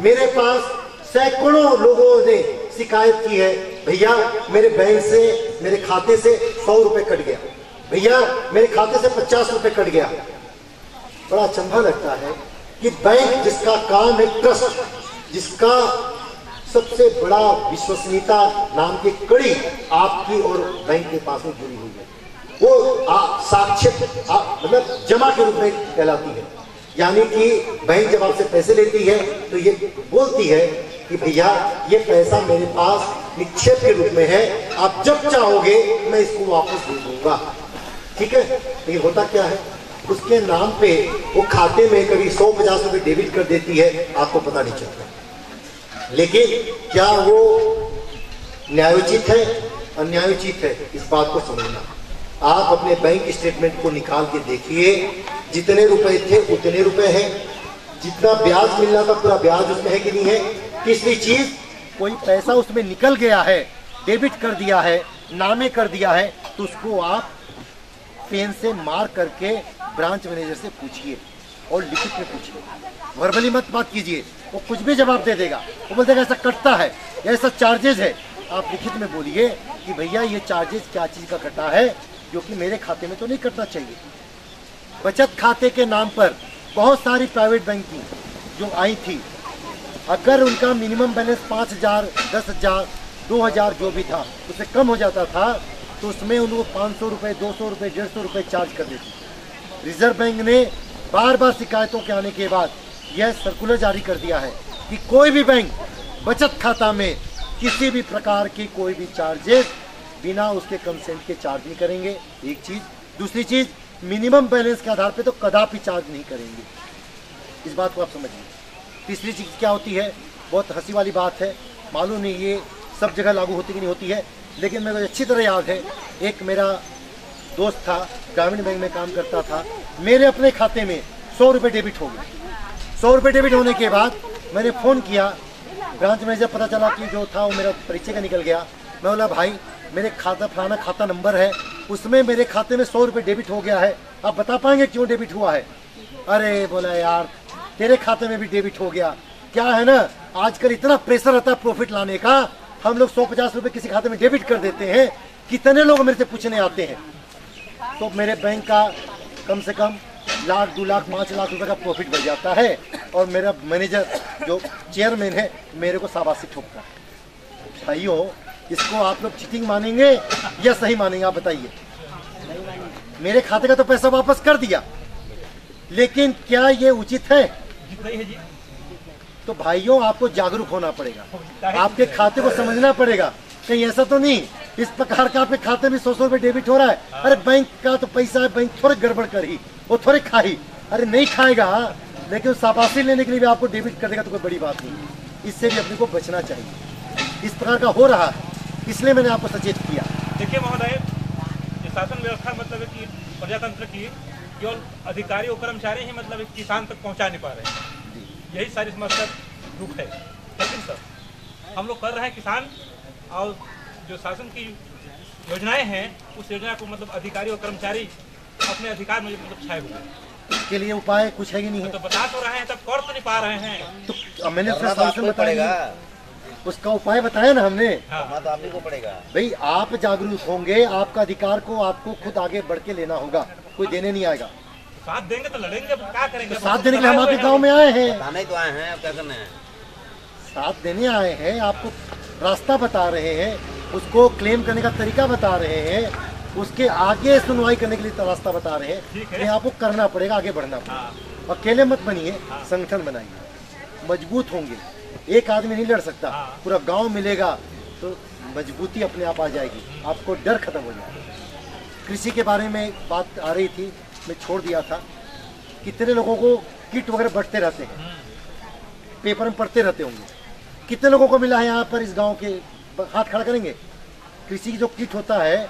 मेरे पास सैकड़ों लोगों ने शिकायत की है, भैया मेरे बैंक से, मेरे खाते से 100 रुपए कट गया, भैया मेरे खाते से 50 रुपए कट गया। बड़ा अचंभा लगता है कि बैंक जिसका काम है ट्रस्ट, जिसका सबसे बड़ा विश्वसनीयता नाम की कड़ी आपकी और बैंक के पास में जुड़ी हुई है, वो साक्षात मतलब जमा के रूप में कहलाती है। यानी कि बैंक जब आपसे पैसे लेती है तो ये बोलती है कि भैया ये पैसा मेरे पास निक्षेप के रूप में है, आप जब चाहोगे मैं इसको वापस दे दूंगा। ठीक है, लेकिन होता क्या है, उसके नाम पे वो खाते में कभी 150 रुपए डेबिट कर देती है, आपको पता नहीं चलता। लेकिन क्या वो न्यायोचित है, अन्यायोचित है, इस बात को समझना। आप अपने बैंक स्टेटमेंट को निकाल के देखिए, जितने रुपए थे उतने रुपए हैं, जितना ब्याज मिलना था पूरा ब्याज उसमें है कि नहीं है। तीसरी चीज, कोई पैसा उसमें निकल गया है, डेबिट कर दिया है, नामे कर दिया है, तो उसको आप पेन से मार करके ब्रांच मैनेजर से पूछिए और लिखित में पूछिए, वर्बली मत बात कीजिए, वो कुछ भी जवाब दे देगा। वो बोल देगा ऐसा कटता है, ऐसा चार्जेज है। आप लिखित में बोलिए कि भैया ये चार्जेज क्या चीज का कटा है, जो कि मेरे खाते में तो नहीं कटना चाहिए। बचत खाते के नाम पर बहुत सारी प्राइवेट बैंकिंग जो आई थी, अगर उनका मिनिमम बैलेंस 5,000, 10,000, 2,000 जो भी था उससे कम हो जाता था, तो उसमें उनको 500 रुपये, 200 रुपये, 150 रुपये चार्ज कर देती। रिजर्व बैंक ने बार बार शिकायतों के आने के बाद यह सर्कुलर जारी कर दिया है कि कोई भी बैंक बचत खाता में किसी भी प्रकार की कोई भी चार्जेस बिना उसके कंसेंट के चार्ज नहीं करेंगे, एक चीज। दूसरी चीज, मिनिमम बैलेंस के आधार पे तो कदापि चार्ज नहीं करेंगे, इस बात को आप समझिए। तीसरी चीज क्या होती है, बहुत हंसी वाली बात है, मालूम नहीं ये सब जगह लागू होती कि नहीं होती है, लेकिन मेरे को अच्छी तरह याद है, एक मेरा दोस्त था, ग्रामीण बैंक में काम करता था, मेरे अपने खाते में 100 रुपये डेबिट हो गए। 100 रुपये डेबिट होने के बाद मैंने फ़ोन किया ब्रांच मैनेजर, पता चला कि जो था वो मेरा परिचय का निकल गया। मैं बोला भाई मेरे खाता फलाना खाता नंबर है, उसमें मेरे खाते में 100 रुपये डेबिट हो गया है, आप बता पाएंगे क्यों डेबिट हुआ है? अरे बोला यार तेरे खाते में भी डेबिट हो गया। क्या है ना, आजकल इतना प्रेशर रहता है प्रॉफिट लाने का, हम लोग 150 रुपये किसी खाते में डेबिट कर देते हैं, कितने लोग मेरे से पूछने आते हैं। तो मेरे बैंक का कम से कम 1,00,000, 2,00,000, 5,00,000 रुपये का प्रॉफिट बढ़ जाता है, और मेरा मैनेजर जो चेयरमैन है मेरे को शाबाशी ठोकता है। भाइयों, इसको आप लोग चीटिंग मानेंगे या सही मानेंगे, आप बताइए। मेरे खाते का तो पैसा वापस कर दिया, लेकिन क्या ये उचित है? तो भाइयों आपको जागरूक होना पड़ेगा, आपके खाते को समझना पड़ेगा, कहीं ऐसा तो नहीं इस प्रकार का आपके खाते में 100 रुपये डेबिट हो रहा है। अरे बैंक का तो पैसा है, बैंक थोड़े गड़बड़ कर ही, वो थोड़े खाई, अरे नहीं खाएगा, लेकिन शाबाशी लेने के लिए भी आपको डेबिट कर देगा तो कोई बड़ी बात नहीं। इससे भी अपने को बचना चाहिए, इस प्रकार का हो रहा है, इसलिए मैंने आपको सचेत किया। देखिए महोदय, शासन व्यवस्था मतलब कि प्रजातंत्र की केवल अधिकारी और कर्मचारी ही मतलब किसान तक पहुंचा नहीं पा रहे हैं, यही सारी समस्या दुख है। लेकिन सर हम लोग कर रहे हैं किसान, और जो शासन की योजनाएं हैं उस योजना को मतलब अधिकारी और कर्मचारी अपने अधिकार में मतलब छाए हुए हैं। इसके लिए उपाय कुछ है कि नहीं है? तो बता तो रहे हैं, तब कर तो नहीं पा रहे हैं। तो मैंने बताया, उसका उपाय बताया ना हमने। हाँ। तो आप ही को पड़ेगा भाई, आप जागरूक होंगे, आपका अधिकार को आपको खुद आगे बढ़ के लेना होगा, कोई देने नहीं आएगा। साथ देंगे तो लड़ेंगे, क्या करेंगे? तो साथ देने के लिए हम आपके गांव में आए हैं, थाना ही तो आए हैं, अब क्या करना है? साथ देने आए हैं, आपको रास्ता बता रहे हैं, उसको क्लेम करने का तरीका बता रहे हैं, उसके आगे सुनवाई करने के लिए रास्ता बता रहे हैं। ये आपको करना पड़ेगा, आगे बढ़ना पड़ेगा। अकेले मत बनिए, संगठन बनाइए, मजबूत होंगे। एक आदमी नहीं लड़ सकता, पूरा गांव मिलेगा तो मजबूती अपने आप आ जाएगी, आपको डर खत्म हो जाएगा। कृषि के बारे में बात आ रही थी, मैं छोड़ दिया था। कितने लोगों को किट वगैरह बढ़ते रहते हैं, पेपर में पढ़ते रहते होंगे, कितने लोगों को मिला है यहाँ पर इस गांव के? हाथ खड़ा करेंगे। कृषि की जो किट होता है,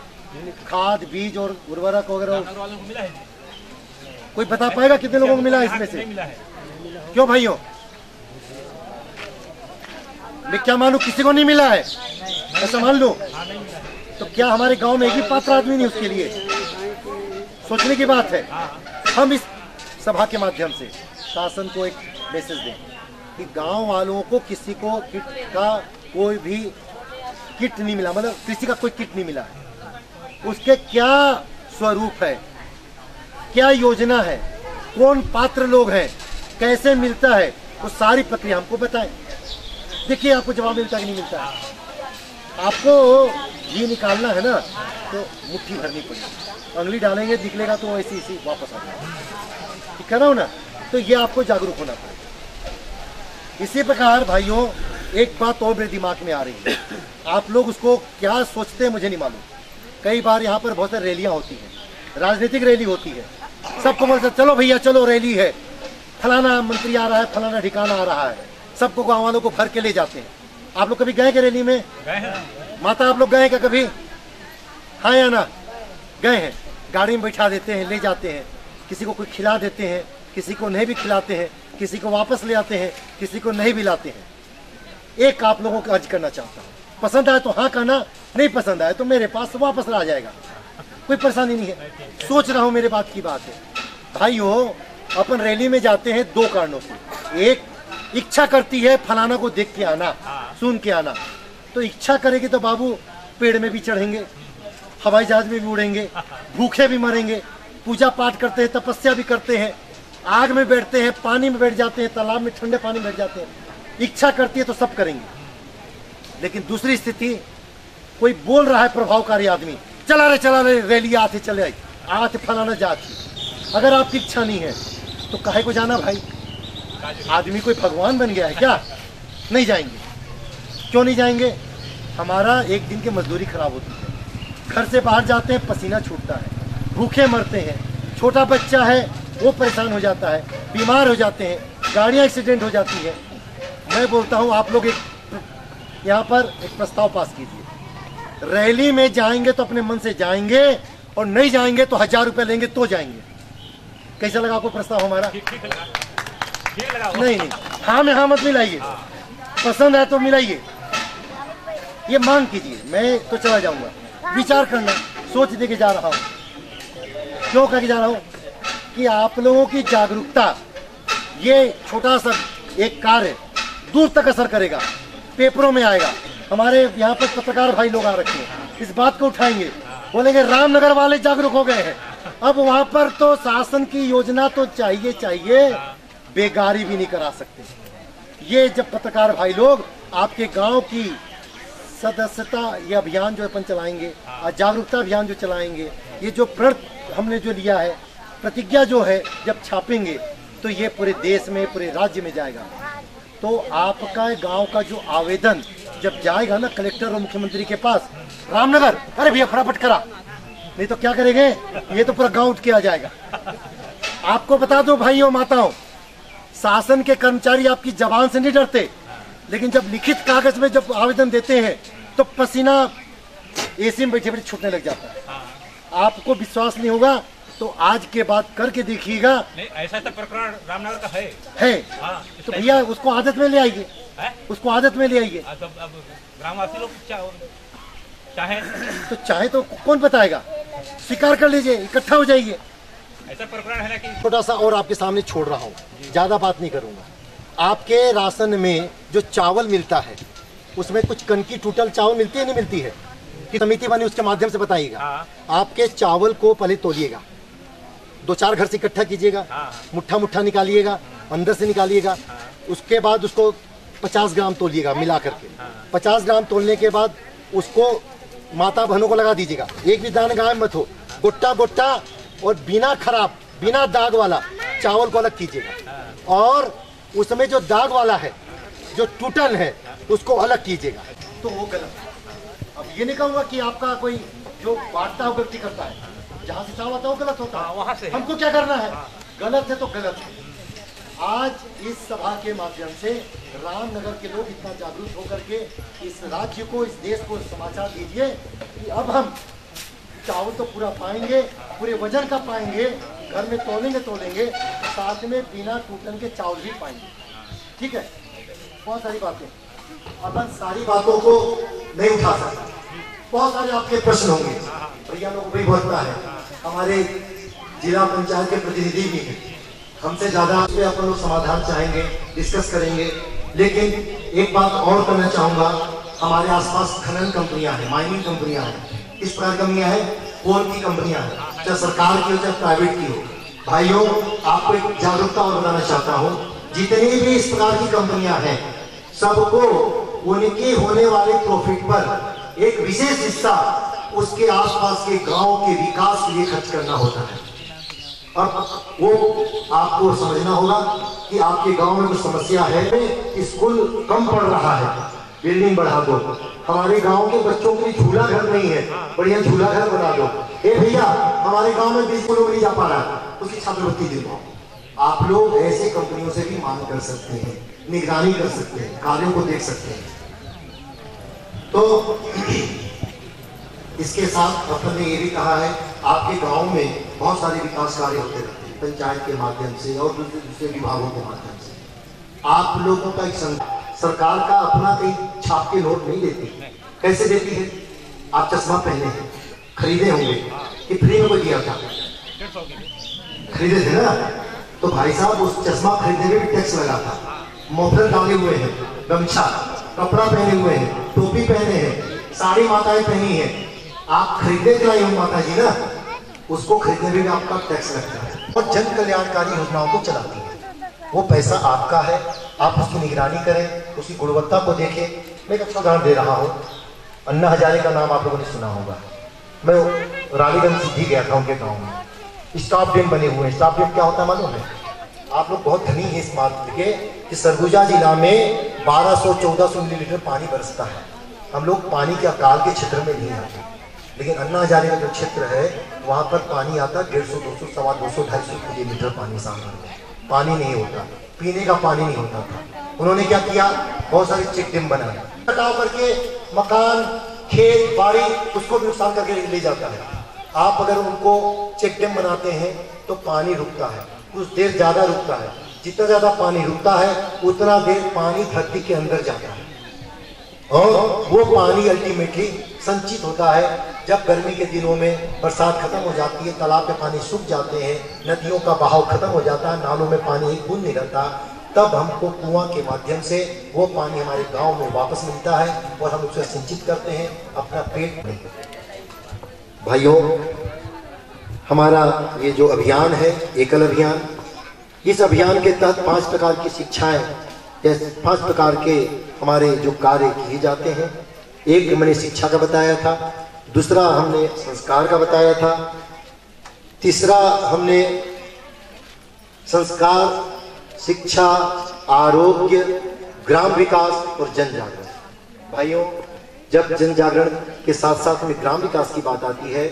खाद, बीज और उर्वरक वगैरह, वालों को मिला है? कोई बता पाएगा कितने लोगों को मिला है इसमें से? मिला है। क्यों भाइयों, मैं क्या मानूं किसी को नहीं मिला है, ऐसा मान लो? तो क्या हमारे गांव में एक ही पात्र आदमी नहीं उसके लिए? सोचने की बात है। हम इस सभा के माध्यम से शासन को एक मैसेज दें कि गांव वालों को किसी को किट का कोई भी किट नहीं मिला, मतलब कृषि का कोई किट नहीं मिला है। उसके क्या स्वरूप है, क्या योजना है, कौन पात्र लोग हैं, कैसे मिलता है, वो सारी प्रक्रिया हमको बताएं। देखिए आपको जवाब मिलता कि नहीं मिलता है। आपको ये निकालना है ना तो मुट्ठी भरनी पड़ेगी, अंगली डालेंगे निकलेगा तो ऐसी ऐसी वापस आ जाएगा, ठीक है ना। तो ये आपको जागरूक होना पड़ेगा। इसी प्रकार भाइयों एक बात और मेरे दिमाग में आ रही है, आप लोग उसको क्या सोचते हैं मुझे नहीं मालूम। कई बार यहाँ पर बहुत सारी रैलियाँ होती हैं, राजनीतिक रैली होती है, सबको बोलते चलो भैया चलो रैली है, फलाना मंत्री आ रहा है, फलाना ठिकाना आ रहा है, सबको गाँव वालों को भर के ले जाते हैं। आप लोग कभी गए क्या रैली में? माता आप लोग गए क्या कभी? हाँ या ना? गए हैं। गाड़ी में बैठा देते हैं, ले जाते हैं, किसी को कोई खिला देते हैं, किसी को नहीं भी खिलाते हैं, किसी को वापस ले आते हैं, किसी को नहीं भी लाते हैं। एक आप लोगों को अर्ज करना चाहता हूँ, पसंद आए तो हाँ कहना, नहीं पसंद आए तो मेरे पास वापस आ जाएगा, कोई परेशानी नहीं है। सोच रहा हूँ मेरे बात की बात है। भाइयों अपन रैली में जाते हैं दो कारणों से, एक इच्छा करती है फलाना को देख के आना, सुन के आना, तो इच्छा करेगी तो बाबू पेड़ में भी चढ़ेंगे, हवाई जहाज में भी उड़ेंगे, भूखे भी मरेंगे, पूजा पाठ करते हैं, तपस्या भी करते हैं, आग में बैठते हैं, पानी में बैठ जाते हैं, तालाब में ठंडे पानी में बैठ जाते हैं। इच्छा करती है तो सब करेंगे। लेकिन दूसरी स्थिति, कोई बोल रहा है प्रभावकारी आदमी, चला रहे रैली आते चले आई, आते फलाना जाती, अगर आपकी इच्छा नहीं है तो काहे को जाना भाई? आदमी कोई भगवान बन गया है क्या? नहीं जाएंगे। क्यों नहीं जाएंगे? हमारा एक दिन की मजदूरी खराब होती है, घर से बाहर जाते हैं पसीना छूटता है, भूखे मरते हैं, छोटा बच्चा है वो परेशान हो जाता है, बीमार हो जाते हैं, गाड़ियाँ एक्सीडेंट हो जाती है। मैं बोलता हूँ आप लोग यहाँ पर एक प्रस्ताव पास कीजिए, रैली में जाएंगे तो अपने मन से जाएंगे और नहीं जाएंगे तो 1000 रुपये लेंगे तो जाएंगे। कैसा लगा आपको प्रस्ताव हमारा? नहीं, हाँ में हाँ मत मिलाइए, पसंद है तो मिलाइए, ये मांग कीजिए। मैं तो चला जाऊंगा, विचार करना, सोच दे के जा रहा हूँ। क्यों करके जा रहा हूँ कि आप लोगों की जागरूकता, ये छोटा सा एक कार्य दूर तक असर करेगा, पेपरों में आएगा। हमारे यहाँ पर पत्रकार भाई लोग आ रखे हैं, इस बात को उठाएंगे, बोलेंगे रामनगर वाले जागरूक हो गए हैं। अब वहाँ पर तो शासन की योजना तो चाहिए, बेगारी भी नहीं करा सकते। ये जब पत्रकार भाई लोग आपके गांव की सदस्यता, ये अभियान जो अपन चलाएंगे, जागरूकता अभियान जो चलाएंगे, ये जो प्रण हमने जो लिया है, प्रतिज्ञा जो है, जब छापेंगे तो ये पूरे देश में, पूरे राज्य में जाएगा। तो आपका गांव का जो आवेदन जब जाएगा ना कलेक्टर और मुख्यमंत्री के पास, रामनगर, अरे भैया फटाफट करा, नहीं तो क्या करेंगे, ये तो पूरा गांव उठ के आ जाएगा। आपको बता दो भाइयों माताओं, शासन के कर्मचारी आपकी जबान से नहीं डरते, लेकिन जब लिखित कागज में जब आवेदन देते हैं तो पसीना एसी में बैठे बैठे छूटने लग जाता है। आपको विश्वास नहीं होगा तो आज के बाद करके देखिएगा। नहीं, ऐसा तो प्रकरण रामनगर का है। हाँ, तो भैया उसको आदत में ले आइए, उसको आदत में ले आइए। अब ग्रामवासी लोग चाहे तो कौन बताएगा, स्वीकार कर लीजिए, इकट्ठा हो जाइए। ऐसा प्रकरण है ना कि छोटा सा और आपके सामने छोड़ रहा हूँ, ज्यादा बात नहीं करूंगा। आपके राशन में जो चावल मिलता है उसमें कुछ कनकी टूटल चावल मिलती है, नहीं मिलती है? कि समिति बनी उसके माध्यम से बताइएगा। आपके चावल को पहले तोलिएगा, 2-4 घर से इकट्ठा कीजिएगा, मुट्ठा मुट्ठा निकालिएगा, अंदर से निकालिएगा, उसके बाद उसको 50 ग्राम तोलिएगा मिला करके। 50 ग्राम तोलने के बाद उसको माता बहनों को लगा दीजिएगा, एक भी दाना गायब मत हो, गोट्टा गोट्टा, और बिना खराब, बिना दाग वाला चावल को अलग कीजिएगा, और उसमें जो दाग वाला है, जो टूटल है, उसको अलग कीजिएगा। तो वो गलत है। अब ये नहीं कहूँगा कि आपका कोई जो बांटता हो गलती करता है, जहाँ से चावल आता है वो गलत होता है, वहाँ से हमको क्या करना है, गलत है तो गलत है। आज इस सभा के माध्यम से रामनगर के लोग इतना जागरूक होकर के इस राज्य को, इस देश को समाचार दीजिए कि अब हम चावल तो पूरा पाएंगे, पूरे वजन का पाएंगे, घर में तोलेंगे, साथ में बिना टूटन के चावल भी पाएंगे। ठीक है, बहुत सारी बातें, अपन सारी बातों को नहीं उठा सकते, बहुत सारे आपके प्रश्न होंगे, भैया लोग भी बोलता है, हमारे जिला पंचायत के प्रतिनिधि भी हैं, हमसे ज्यादा उस पर अपन लोग समाधान चाहेंगे, डिस्कस करेंगे। लेकिन एक बात और करना चाहूंगा, हमारे आसपास खनन कंपनियां हैं, माइनिंग कंपनियां हैं, इस प्रकार कंपनियां हैं, कोल की कंपनियां हैं, चाहे सरकार की हो चाहे प्राइवेट की हो। भाइयों, आपको एक जागरूकता और बताना चाहता हूं, जितनी भी इस प्रकार की कंपनियां हैं, सबको उनके होने वाले प्रॉफिट पर एक विशेष हिस्सा उसके आसपास के गांव के विकास के लिए खर्च करना होता है। अब वो आपको समझना होगा कि आपके गांव में कुछ समस्या है, स्कूल कम पढ़ रहा है, बिल्डिंग बढ़ा दो। हमारे गांव के बच्चों के लिए झूला घर नहीं है, बढ़िया झूला घर बना दो। ए भैया, हमारे गांव में 20 किलो नहीं जा पा रहा, उसकी छात्रवृत्ति दिलवाओ। आप लोग ऐसे कंपनियों से भी मांग कर सकते हैं, निगरानी कर सकते हैं, कार्यों को देख सकते हैं। तो इसके साथ अपन ने ये भी कहा है, आपके गांव में बहुत सारे विकास कार्य होते रहते हैं, पंचायत के माध्यम से और दूसरे विभागों के माध्यम से। आप लोगों का एक सरकार का अपना कहीं छाप के नोट नहीं देती। कैसे देती है? आप चश्मा पहने हैं, खरीदे होंगे कि फ्री में कोई दिया था? खरीदे थे ना? तो भाई साहब, उस चश्मा खरीदने में भी टैक्स लगा था। मोफलर डाले हुए हैं, गमछा, कपड़ा पहने हुए हैं, टोपी पहने हैं, साड़ी माताएं पहनी है, आप खरीदने के लाई हो माता जी ना, उसको खरीदने में भी आपका टैक्स लगता है। और जन कल्याणकारी योजनाओं को चलाती है, वो पैसा आपका है, आप उसकी निगरानी करें, उसकी गुणवत्ता को देखें। मैं एक अच्छा उदाहरण दे रहा हूँ, अन्ना हजारे का नाम आप लोगों ने सुना होगा। मैं रानीगंज सिद्धि गया था उनके गाँव में, स्टॉप डैम बने हुए हैं। स्टॉप डैम क्या होता है मालूम है? आप लोग बहुत धनी है इस बात के कि सरगुजा जिला में 1200-1400 मिलीलीटर पानी बरसता है। हम लोग पानी के अकाल के क्षेत्र में नहीं आते, लेकिन अन्ना हजारे का जो क्षेत्र है वहाँ पर पानी आता 150, 200, 250, 250 मिलीलीटर पानी सामने में। पानी नहीं होता, पीने का पानी नहीं होता था। उन्होंने क्या किया? बहुत सारे चेक डैम बनाए, कटाव करके मकान, खेत, बाड़ी, उसको भी नुकसान करके ले जाता है। आप अगर उनको चेक डैम बनाते हैं तो पानी रुकता है, कुछ देर ज्यादा रुकता है। जितना ज्यादा पानी रुकता है उतना देर पानी धरती के अंदर जाता है, और वो पानी अल्टीमेटली संचित होता है। जब गर्मी के दिनों में बरसात खत्म हो जाती है, तालाब के पानी सूख जाते हैं, नदियों का बहाव खत्म हो जाता है, नालों में पानी एक बूंद नहीं रहता, तब हमको कुआं के माध्यम से वो पानी हमारे गांव में वापस मिलता है और हम उसे संचित करते हैं अपना पेट में। भाइयों, हमारा ये जो अभियान है, एकल अभियान, इस अभियान के तहत 5 प्रकार की शिक्षाएं या 5 प्रकार के हमारे जो कार्य किए जाते हैं। एक मैंने शिक्षा का बताया था, दूसरा हमने संस्कार का बताया था, तीसरा हमने संस्कार, शिक्षा, आरोग्य, ग्राम विकास और जन जागरण। भाइयों, जब जन जागरण के साथ साथ में ग्राम विकास की बात आती है,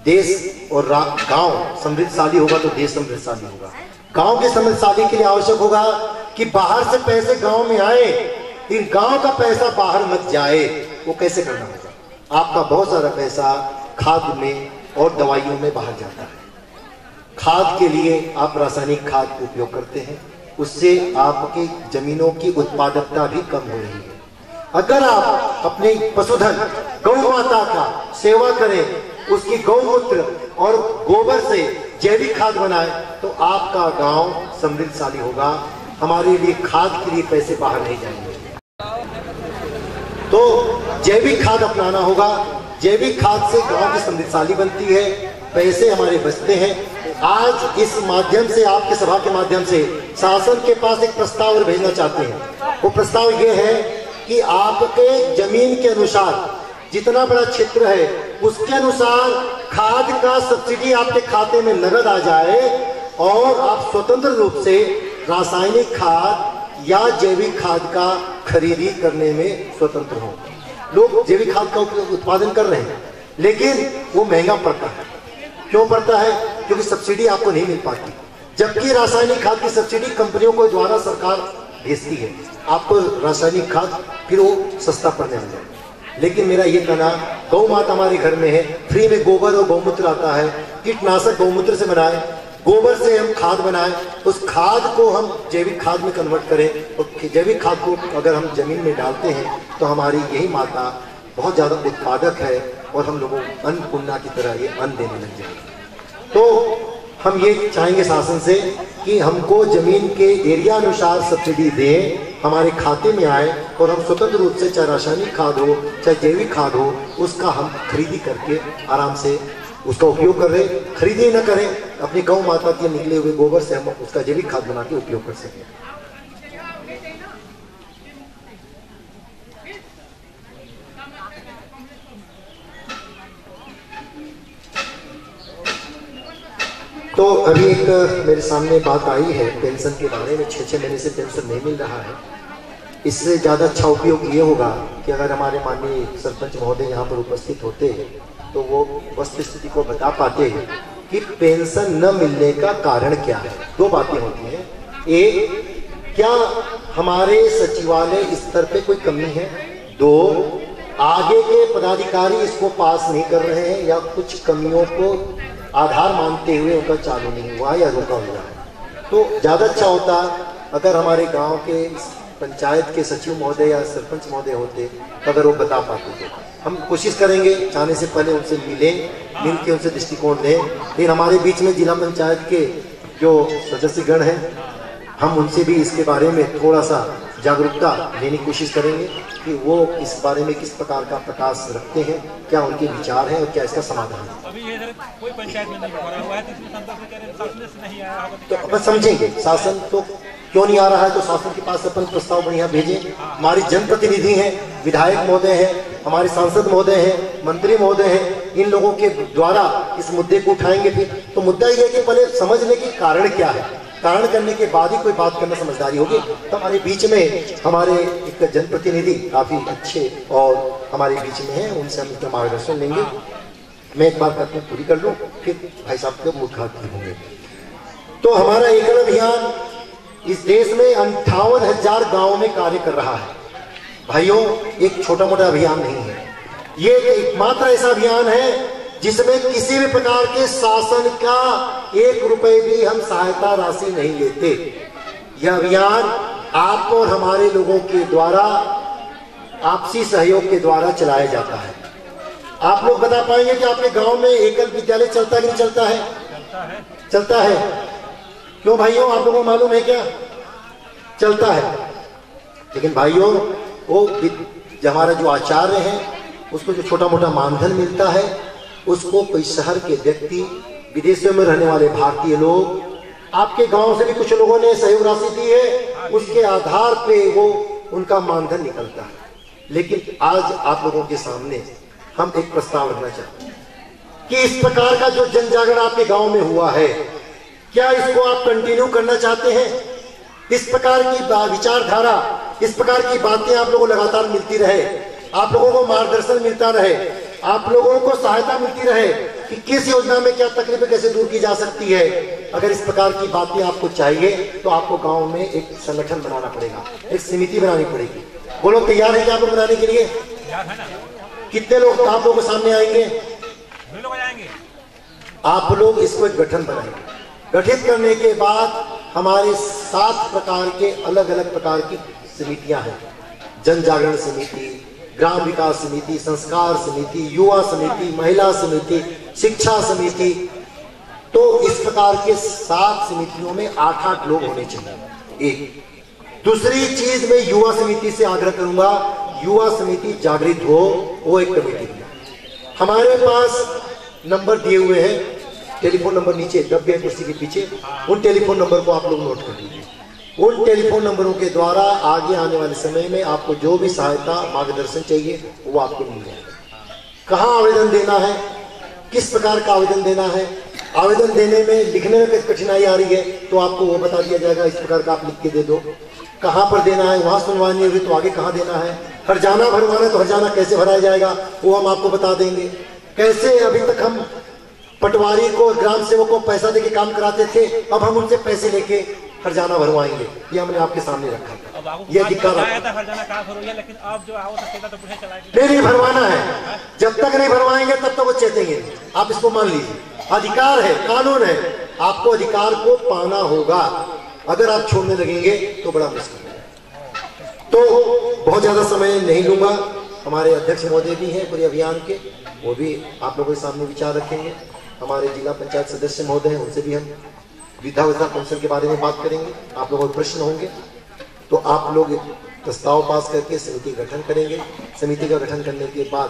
देश और गांव समृद्धशाली होगा तो देश समृद्धशाली होगा। गांव के समृद्धशाली के लिए आवश्यक होगा कि बाहर से पैसे गांव में आए, लेकिन गांव का पैसा बाहर मत जाए। वो कैसे करना होगा? आपका बहुत सारा पैसा खाद में और दवाइयों में बाहर जाता है। खाद के लिए आप रासायनिक खाद का उपयोग करते हैं, उससे आपकी जमीनों की उत्पादकता भी कम हो रही है। अगर आप अपने पशुधन गौ माता का सेवा करें, उसकी गौमूत्र और गोबर से जैविक खाद बनाए, तो आपका गांव समृद्धशाली होगा। हमारे लिए खाद के लिए पैसे बाहर नहीं जाएंगे, तो जैविक खाद अपनाना होगा। जैविक खाद से गांव की समृद्धशाली बनती है, पैसे हमारे बचते हैं। आज इस माध्यम से, आपके सभा के माध्यम से शासन के पास एक प्रस्ताव और भेजना चाहते हैं। वो प्रस्ताव ये है कि आपके जमीन के अनुसार जितना बड़ा क्षेत्र है उसके अनुसार खाद का सब्सिडी आपके खाते में नगद आ जाए और आप स्वतंत्र रूप से रासायनिक खाद या जैविक खाद का खरीदी करने में स्वतंत्र हो। लोग जैविक खाद का उत्पादन कर रहे हैं, लेकिन वो महंगा पड़ता है। क्यों पड़ता है? क्योंकि सब्सिडी आपको नहीं मिल पाती, जबकि रासायनिक खाद की सब्सिडी कंपनियों को द्वारा सरकार भेजती है, आपको रासायनिक खाद फिर वो सस्ता पड़ने लग जाए। लेकिन मेरा ये कहना, गौ माता हमारे घर में है, फ्री में गोबर और गौमूत्र आता है, कीटनाशक गौमूत्र से बनाए, गोबर से हम खाद बनाएं, उस खाद को हम जैविक खाद में कन्वर्ट करें, और जैविक खाद को अगर हम जमीन में डालते हैं तो हमारी यही माता बहुत ज़्यादा उत्पादक है और हम लोगों को अन्नपूर्णा की तरह ये अन्न देने लग जाएंगे। तो हम ये चाहेंगे शासन से कि हमको जमीन के एरिया अनुसार सब्सिडी दें हमारे खाते में आए और हम स्वतंत्र रूप से, चाहे रासायनिक खाद हो चाहे जैविक खाद हो, उसका हम खरीदी करके आराम से उसका उपयोग कर रहे। खरीदी न करें, अपनी गौ माता के निकले हुए गोबर से हम उसका जैविक खाद बना के उपयोग कर सकें। तो अभी एक मेरे सामने बात आई है पेंशन के बारे में। 6 महीने से पेंशन नहीं मिल रहा है। इससे ज़्यादा अच्छा उपयोग ये होगा कि अगर हमारे माननीय सरपंच महोदय यहाँ पर उपस्थित होते तो वो वस्तु स्थिति को बता पाते हैं कि पेंशन न मिलने का कारण क्या है। 2 बातें होती हैं। एक, क्या हमारे सचिवालय स्तर पे कोई कमी है? 2, आगे के पदाधिकारी इसको पास नहीं कर रहे हैं या कुछ कमियों को आधार मानते हुए उनका चालू नहीं हुआ या रुका हुआ है। तो ज़्यादा अच्छा होता अगर हमारे गांव के पंचायत के सचिव महोदय या सरपंच महोदय होते, अगर वो बता पाते तो हम कोशिश करेंगे जाने से पहले उनसे मिलें, मिल के उनसे दृष्टिकोण दें। लेकिन हमारे बीच में जिला पंचायत के जो सदस्यगण हैं, हम उनसे भी इसके बारे में थोड़ा सा जागरूकता लेने की कोशिश करेंगे कि वो इस बारे में किस प्रकार का प्रकाश रखते हैं, क्या उनके विचार हैं और क्या इसका समाधान है। अभी ये कोई पंचायत में नहीं हो रहा हुआ है, तो इसमें संपर्क से कह रहे हैं शासन से नहीं आया है, तो अपन समझेंगे शासन तो क्यों नहीं आ रहा है। तो शासन के पास अपन प्रस्ताव बढ़िया भेजें। हमारी जनप्रतिनिधि हैं, विधायक महोदय हैं, हमारे सांसद महोदय हैं, मंत्री महोदय हैं, इन लोगों के द्वारा इस मुद्दे को उठाएंगे। फिर तो मुद्दा ये है कि पहले समझने की कारण क्या है, कारण करने के बाद ही कोई बात करना समझदारी होगी। तो हमारे बीच में हमारे एक जनप्रतिनिधि काफी अच्छे और हमारे बीच में हैं, उनसे हम इसका मार्गदर्शन लेंगे। मैं एक बार करके पूरी कर लूँ, फिर भाई साहब के मुखातिब होंगे। तो हमारा एकल अभियान इस देश में 58,000 गाँव में कार्य कर रहा है। भाइयों, एक छोटा मोटा अभियान नहीं है, ये एकमात्र ऐसा अभियान है जिसमें किसी भी प्रकार के शासन का 1 रुपए भी हम सहायता राशि नहीं लेते। यह अभियान आप और हमारे लोगों के द्वारा आपसी सहयोग के द्वारा चलाया जाता है। आप लोग बता पाएंगे कि आपके गांव में एकल विद्यालय चलता है कि नहीं चलता है? चलता है। क्यों भाइयों, आप लोगों को मालूम है क्या? चलता है। लेकिन भाइयों, वो हमारा जो आचार्य है उसको जो छोटा मोटा मानधन मिलता है, उसको कोई शहर के व्यक्ति, विदेशों में रहने वाले भारतीय लोग, आपके गांव से भी कुछ लोगों ने सहयोग राशि दी है, उसके आधार पे वो उनका मानधन निकलता है। लेकिन आज आप लोगों के सामने हम एक प्रस्ताव रखना चाहते हैं कि इस प्रकार का जो जन जागरण आपके गांव में हुआ है, क्या इसको आप कंटिन्यू करना चाहते हैं? इस प्रकार की विचारधारा, इस प्रकार की बातें आप लोगों को लगातार मिलती रहे, आप लोगों को मार्गदर्शन मिलता रहे, आप लोगों को सहायता मिलती रहे कि किस योजना में क्या तकलीफें कैसे दूर की जा सकती है। अगर इस प्रकार की बातें आपको चाहिए तो आपको गांव में एक संगठन बनाना पड़ेगा, एक समिति बनानी पड़ेगी। वो लोग तैयार है क्या आप लोग बनाने के लिए? कितने लोग आप लोगों के सामने आएंगे? आप लोग इसको एक गठन बनाएंगे। गठित करने के बाद हमारे 7 प्रकार के अलग अलग प्रकार की समितियां हैं। जन जागरण समिति, ग्राम विकास समिति, संस्कार समिति, युवा समिति, महिला समिति, शिक्षा समिति। तो इस प्रकार के 7 समितियों में 8-8 लोग होने चाहिए। एक दूसरी चीज मैं युवा समिति से आग्रह करूंगा, युवा समिति जागृत हो, वो एक कमेटी है। हमारे पास नंबर दिए हुए हैं, टेलीफोन नंबर नीचे दब गए कुर्सी के पीछे, उन टेलीफोन नंबर को आप लोग नोट कर लीजिए। उन टेलीफोन नंबरों के द्वारा आगे आने वाले समय में आपको जो भी सहायता मार्गदर्शन चाहिए वो आपको मिल जाएगा। कहाँ आवेदन देना है, किस प्रकार का आवेदन देना है, आवेदन देने में लिखने में किस कठिनाई आ रही है तो आपको वो बता दिया जाएगा, इस प्रकार का आप लिख के दे दो। कहाँ पर देना है, वहाँ सुनवाई हुई तो आगे कहाँ देना है, हरजाना भरवाना है तो हरजाना कैसे भराया जाएगा वो हम आपको बता देंगे। कैसे अभी तक हम पटवारी को, ग्राम सेवक को पैसा देके काम कराते थे, अब हम उनसे पैसे लेके हरजाना भरवाएंगे, ये हमने आपके सामने रखा। ये दिक्कत नहीं भरवाना है, जब तक नहीं भरवाएंगे तब तक वो चेतेंगे। आप इसको मान लीजिए, अधिकार है, कानून है, आपको अधिकार को पाना होगा। अगर आप छोड़ने लगेंगे तो बड़ा मुश्किल है। तो बहुत ज्यादा समय नहीं लूंगा, हमारे अध्यक्ष महोदय भी हैं पूरे अभियान के, वो भी आप लोगों के सामने विचार रखेंगे। हमारे जिला पंचायत सदस्य महोदय हैं, उनसे भी हम वृद्धावस्था पेंशन के बारे में बात करेंगे। आप लोगों के प्रश्न होंगे तो आप लोग एक प्रस्ताव पास करके समिति गठन करेंगे। समिति का गठन करने के बाद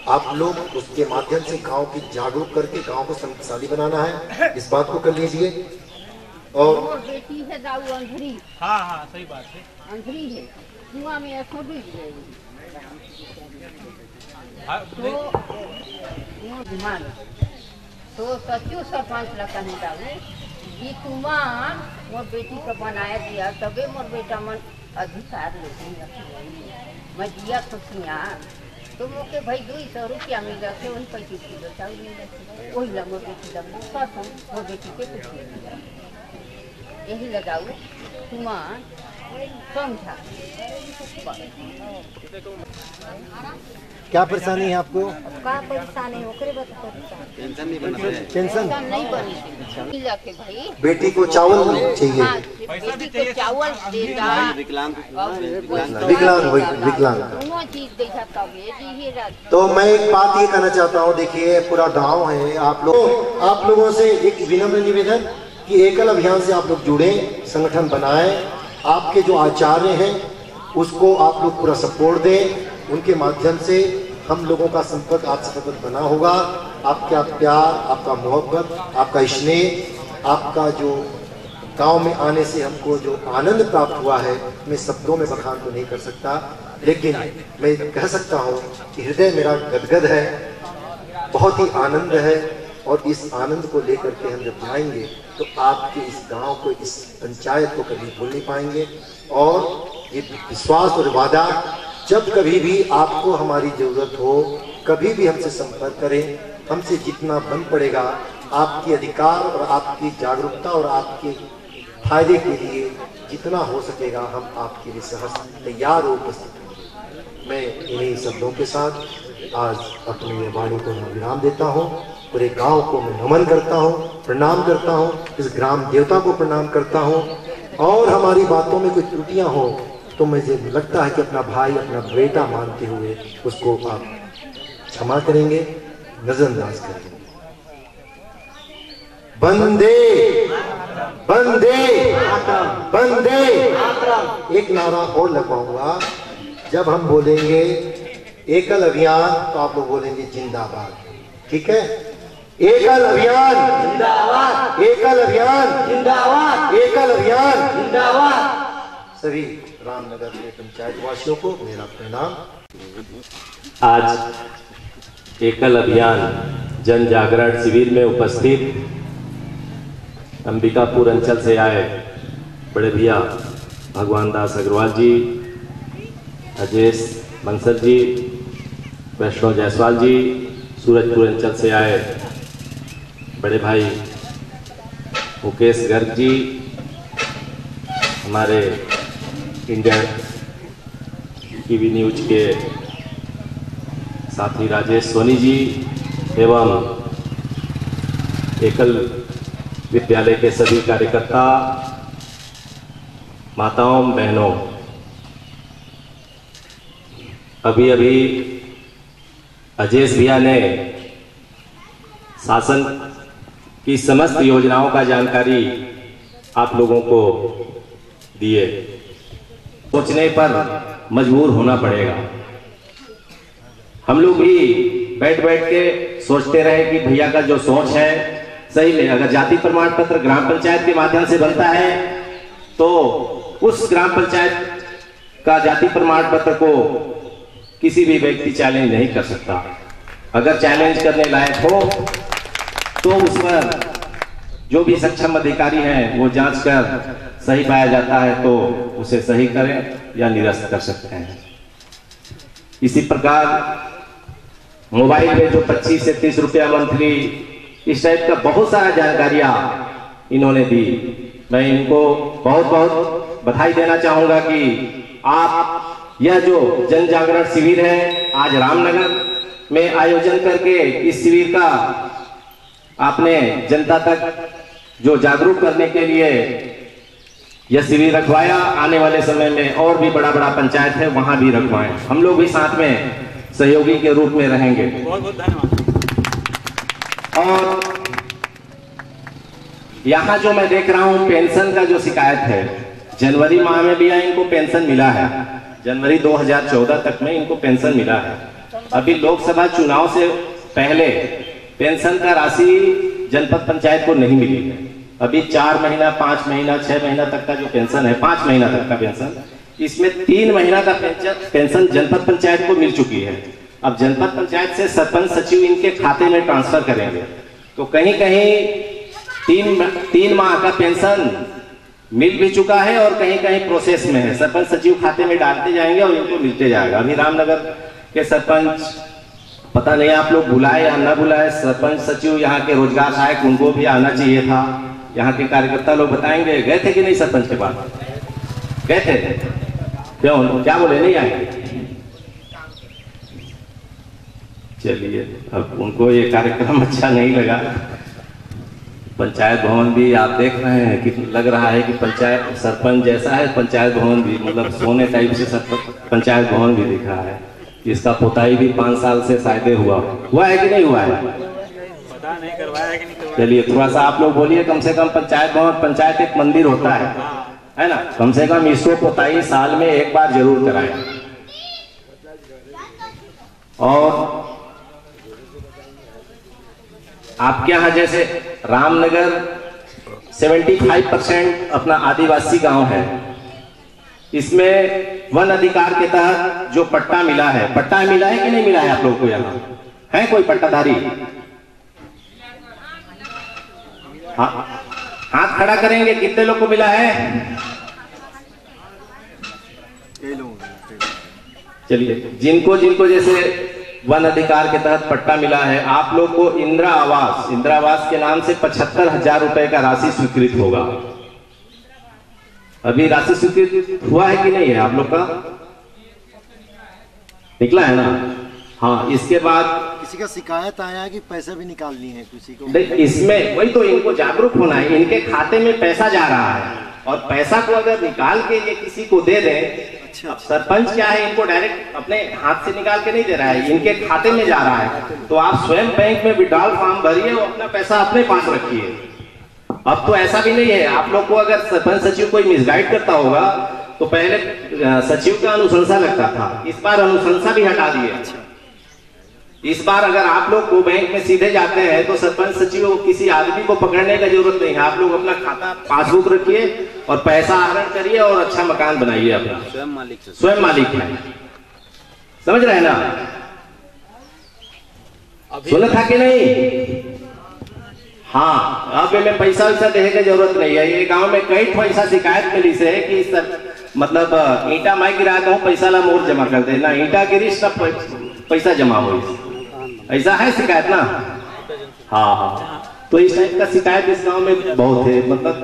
आप लोग उसके माध्यम से गांव की जागरूक करके गांव को समृद्धशाली बनाना है, इस बात को कर लीजिए। और बेटी है दाऊ अंधरी। हाँ हाँ सही बात है, अंधरी है, कुआं में ऐसा डूब गई। तो सचो सरपंच ला कहे दाऊ कि कुआं मोर बेटी को बनाया दिया, तबे मोर बेटा मन अधिकार लेती मैं दिया खुशियाँ। तो मोके भाई 200 रुपया मिला थे, वही 25 किलो चावल मिला, वही ला मोर बेटी लगा कसम मोर बेटी के कुछ यही लगाऊ कुआं समझा। क्या परेशानी है आपको? का परेशानी ओकरे बता टेंशन नहीं बना है। टेंशन नहीं बनी मिला के भाई बेटी को चावल चाहिए। हाँ, बेटी को चावल देगा, विकलांग विकलांग दोनों चीज देखा तबे दी है। तो मैं एक बात ये कहना चाहता हूँ, देखिए पूरा गांव है, आप लोगों से एक विनम्र निवेदन कि एकल अभियान से आप लोग जुड़े, संगठन बनाएं, आपके जो आचार्य हैं उसको आप लोग पूरा सपोर्ट दें, उनके माध्यम से हम लोगों का संपर्क आपसे सतत बना होगा। आपका प्यार, आपका मोहब्बत, आपका स्नेह, आपका जो गांव में आने से हमको जो आनंद प्राप्त हुआ है, मैं शब्दों में बखान तो नहीं कर सकता, लेकिन मैं कह सकता हूँ कि हृदय मेरा गदगद है, बहुत ही आनंद है। और इस आनंद को लेकर के हम जब जाएंगे तो आपके इस गांव को, इस पंचायत को कभी भूल नहीं पाएंगे। और ये विश्वास और वादा, जब कभी भी आपको हमारी जरूरत हो, कभी भी हमसे संपर्क करें। हमसे जितना बन पड़ेगा आपके अधिकार और आपकी जागरूकता और आपके फायदे के लिए जितना हो सकेगा हम आपके लिए सहर्ष तैयार और उपस्थित होंगे। मैं इन्हीं शब्दों के साथ आज अपनी वाणी को मैं विराम देता हूँ। पूरे गांव को मैं नमन करता हूँ, प्रणाम करता हूँ, इस ग्राम देवता को प्रणाम करता हूँ। और हमारी बातों में कोई त्रुटियां हो तो मुझे लगता है कि अपना भाई, अपना बेटा मानते हुए उसको आप क्षमा करेंगे, नजरअंदाज करेंगे। बंदे बंदे बंदे, एक नारा और लगवाऊंगा। जब हम बोलेंगे एकल अभियान तो आप लोग बोलेंगे जिंदाबाद, ठीक है? एकल अभियान जिंदाबाद, एकल अभियान जिंदाबाद, एकल अभियान जिंदाबाद। सभी रामनगर के पंचायत वासियों को मेरा प्रणाम। आज एकल अभियान जन जागरण शिविर में उपस्थित अंबिकापुर अंचल से आए बड़े भैया भगवान दास अग्रवाल जी, अजेश बंसल जी, वैष्णव जायसवाल जी, सूरजपुर अंचल से आए बड़े भाई मुकेश गर्ग जी, हमारे इंडिया टीवी न्यूज के साथी राजेश सोनी जी एवं एकल विद्यालय के सभी कार्यकर्ता, माताओं बहनों, अभी अभी अजेश भैया ने शासन की समस्त योजनाओं का जानकारी आप लोगों को दिए। सोचने पर मजबूर होना पड़ेगा। हम लोग भी बैठ बैठ के सोचते रहे कि भैया का जो सोच है सही में, अगर जाति प्रमाण पत्र ग्राम पंचायत के माध्यम से बनता है तो उस ग्राम पंचायत का जाति प्रमाण पत्र को किसी भी व्यक्ति चैलेंज नहीं कर सकता। अगर चैलेंज करने लायक हो तो उस पर जो भी सक्षम अधिकारी हैं वो जांच कर सही पाया जाता है तो उसे सही करें या निरस्त कर सकते हैं। इसी प्रकार मोबाइल में जो 25 से 30 रुपया मंथली, इस टाइप का बहुत सारा जानकारियां इन्होंने दी। मैं इनको बहुत बहुत बधाई देना चाहूंगा कि आप यह जो जन जागरण शिविर है आज रामनगर में आयोजन करके इस शिविर का आपने जनता तक जो जागरूक करने के लिए यह शिविर रखवाया। आने वाले समय में और भी बड़ा बड़ा पंचायत है वहां भी रखवाएं, हम लोग भी साथ में सहयोगी के रूप में रहेंगे। बहुत बहुत धन्यवाद। और यहाँ जो मैं देख रहा हूँ पेंशन का जो शिकायत है, जनवरी माह में भी इनको पेंशन मिला है, जनवरी 2014 तक में इनको पेंशन मिला है। अभी लोकसभा चुनाव से पहले पेंशन का राशि जनपद पंचायत को नहीं मिली है। अभी 4 महीना, 5 महीना, 6 महीना तक का जो पेंशन है, 5 महीना तक का पेंशन, इसमें 3 महीना का पेंशन जनपद पंचायत को मिल चुकी है। अब जनपद पंचायत से सरपंच सचिव इनके खाते में ट्रांसफर करेंगे, तो कहीं कहीं 3 माह का पेंशन मिल भी चुका है और कहीं कहीं प्रोसेस में है। सरपंच सचिव खाते में डालते जाएंगे और इनको मिलते जाएगा। अभी रामनगर के सरपंच, पता नहीं आप लोग बुलाए या ना बुलाए, सरपंच सचिव यहाँ के रोजगार सहायक, उनको भी आना चाहिए था। यहाँ के कार्यकर्ता लोग बताएंगे, गए थे कि नहीं सरपंच के पास? गए थे? क्यों, क्या बोले नहीं आए? चलिए, अब उनको ये कार्यक्रम अच्छा नहीं लगा। पंचायत भवन भी आप देख रहे हैं कि लग रहा है कि पंचायत सरपंच जैसा है पंचायत भवन भी, मतलब सोने टाइप से पंचायत भवन भी दिख रहा है। इसका पोताई भी 5 साल से शायद हुआ है कि नहीं हुआ है? पता नहीं, करवाया है कि नहीं करवाया। चलिए थोड़ा सा आप लोग बोलिए, कम से कम पंचायत भवन, पंचायत एक मंदिर होता है ना, कम से कम इसको पोताई साल में एक बार जरूर कराएं। और आपके यहाँ जैसे रामनगर 75% अपना आदिवासी गांव है, इसमें वन अधिकार के तहत जो पट्टा मिला है, पट्टा मिला है कि नहीं मिला है आप लोगों को? यहाँ है कोई पट्टाधारी? हाथ खड़ा करेंगे, कितने लोग को मिला है? चलिए, जिनको जिनको जैसे वन अधिकार के तहत पट्टा मिला है, आप लोग को इंदिरा आवास के नाम से 75,000 रुपए का राशि स्वीकृत होगा। अभी राशि स्वीकृत हुआ है कि नहीं है आप लोग का? निकला है ना? हाँ, इसके बाद किसी का शिकायत आया है कि पैसा भी निकालनी है किसी को? इसमें वही तो इनको जागरूक होना है। इनके खाते में पैसा जा रहा है और पैसा को अगर निकाल के ये किसी को दे दें, अच्छा, सरपंच क्या है, इनको डायरेक्ट अपने हाथ से निकाल के नहीं दे रहा है, इनके खाते में जा रहा है। तो आप स्वयं बैंक में विड्रॉल फॉर्म भरिए और अपना पैसा अपने पास रखिए। अब तो ऐसा भी नहीं है, आप लोग को अगर सरपंच सचिव कोई मिसगाइड करता होगा तो पहले सचिव का अनुशंसा लगता था, इस बार अनुशंसा भी हटा दिए। इस बार अगर आप लोग को बैंक में सीधे जाते हैं तो सरपंच सचिव किसी आदमी को पकड़ने की जरूरत नहीं है। आप लोग अपना खाता पासबुक रखिए और पैसा आहरण करिए और अच्छा मकान बनाइए अपना। स्वयं मालिक है, समझ रहे हैं ना? सुना था कि नहीं? हाँ, अब में पैसा वैसा देने की जरूरत नहीं है। ये गांव में कई पैसा शिकायत मिली से कि मतलब ईटा मैं गिरा दूं, पैसा ला मोर जमा कर देना, ईटा गिरी सब पैसा जमा हो, ऐसा है शिकायत ना? हाँ, तो इस टाइप का शिकायत इस गांव में बहुत है। मतलब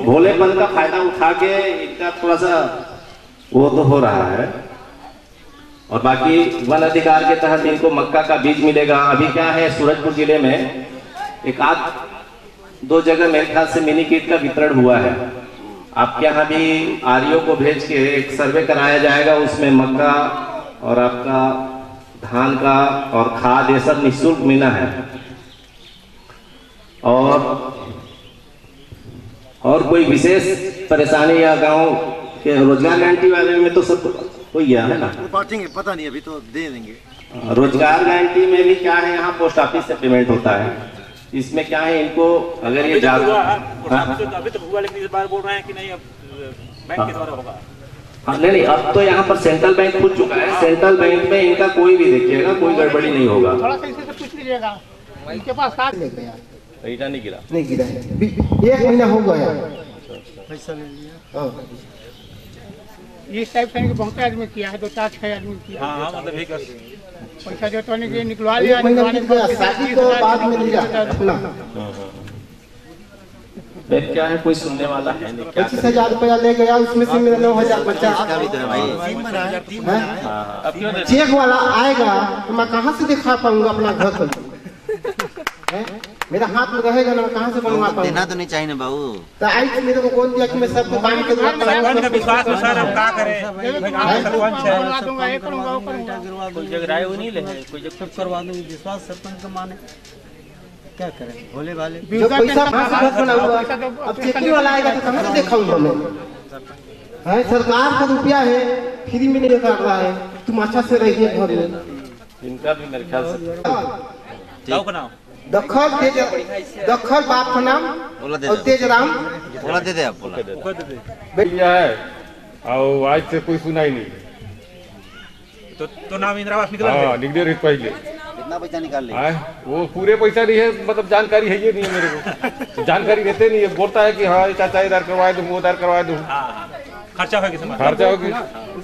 भोलेपन का फायदा उठा के इनका थोड़ा सा वो तो हो रहा है। और बाकी वन अधिकार के तहत इनको मक्का का बीज मिलेगा। अभी क्या है, सूरजपुर जिले में एक आध 2 जगह मेरे ख्याल से मिनी किट का वितरण हुआ है। आपके यहाँ भी आरओ को भेज के एक सर्वे कराया जाएगा, उसमें मक्का और आपका धान का और खाद ये सब निःशुल्क मिलना है। और कोई विशेष परेशानी या गांव के रोजगार गारंटी वाले में तो सब हो गया है ना? बांटेंगे, पता नहीं, अभी तो दे देंगे। रोजगार गारंटी में भी क्या है, यहाँ पोस्ट ऑफिस से पेमेंट होता है। इसमें क्या है, इनको अगर ये अभी तो हुआ, लेकिन इस बार बोल रहे हैं कि नहीं अब बैंक के द्वारा होगा। हाँ, नहीं, अब तो यहाँ पर सेंट्रल बैंक खुल चुका है। सेंट्रल बैंक में इनका कोई भी देखिएगा, कोई गड़बड़ी नहीं होगा। थोड़ा सा इसे पूछ लीजिएगा, इनके पास काट ले गया, ईटा नहीं गिरा, नहीं गिरा है, 1 महीना हो गया, पैसा ले लिया। इस टाइप से बहुत आदमी किया है, 2-4-6 आदमी किया। हाँ, मतलब एक पैसा जो तो नहीं निकलवा लिया, शादी तो बाद में लिया अपना। क्या है, कोई सुनने वाला है नहीं? 25,000 रुपया ले गया, उसमें से मेरा 9,050 चेक वाला आएगा तो मैं कहाँ से दिखा पाऊंगा अपना घर को? मेरा हाथ में रहेगा ना, मैं कहाँ से बनवा पाऊंगा? देना तो नहीं चाहिए ना बाबू। तो आई मेरे को कौन दिया कि मैं सबको काम के सरपंच का विश्वास में सर, अब क्या करें? सरपंच है, करवा दूंगा, ये करूंगा, वो करूंगा। कोई जगह राय नहीं ले, कोई जगह करवा दूंगी, विश्वास सरपंच का माने। क्या करें भोले भाले जो पैसा घर बना हुआ अब चेकिंग वाला आएगा तो कहाँ से दिखाऊंगा मैं? है सरकार का रुपया है, फ्री में नहीं काट रहा है। तुम अच्छा से रहिए घर में। इनका भी मेरे ख्याल से दखल बाप का नाम और तेज राम बोला दे दे आप बोला भैया है और आज से कोई सुना ही नहीं। तो नाम इंदिरा आवास निकला हाँ निकले रही पहले कितना पैसा निकाल लिया? वो पूरे पैसा नहीं है, मतलब जानकारी है ये नहीं है मेरे को। जानकारी रहते नहीं है, बोलता है कि हाँ चाचा इधर करवा दूँ वो उधर करवा दूँ। खर्चा होगी समाज खर्चा होगी,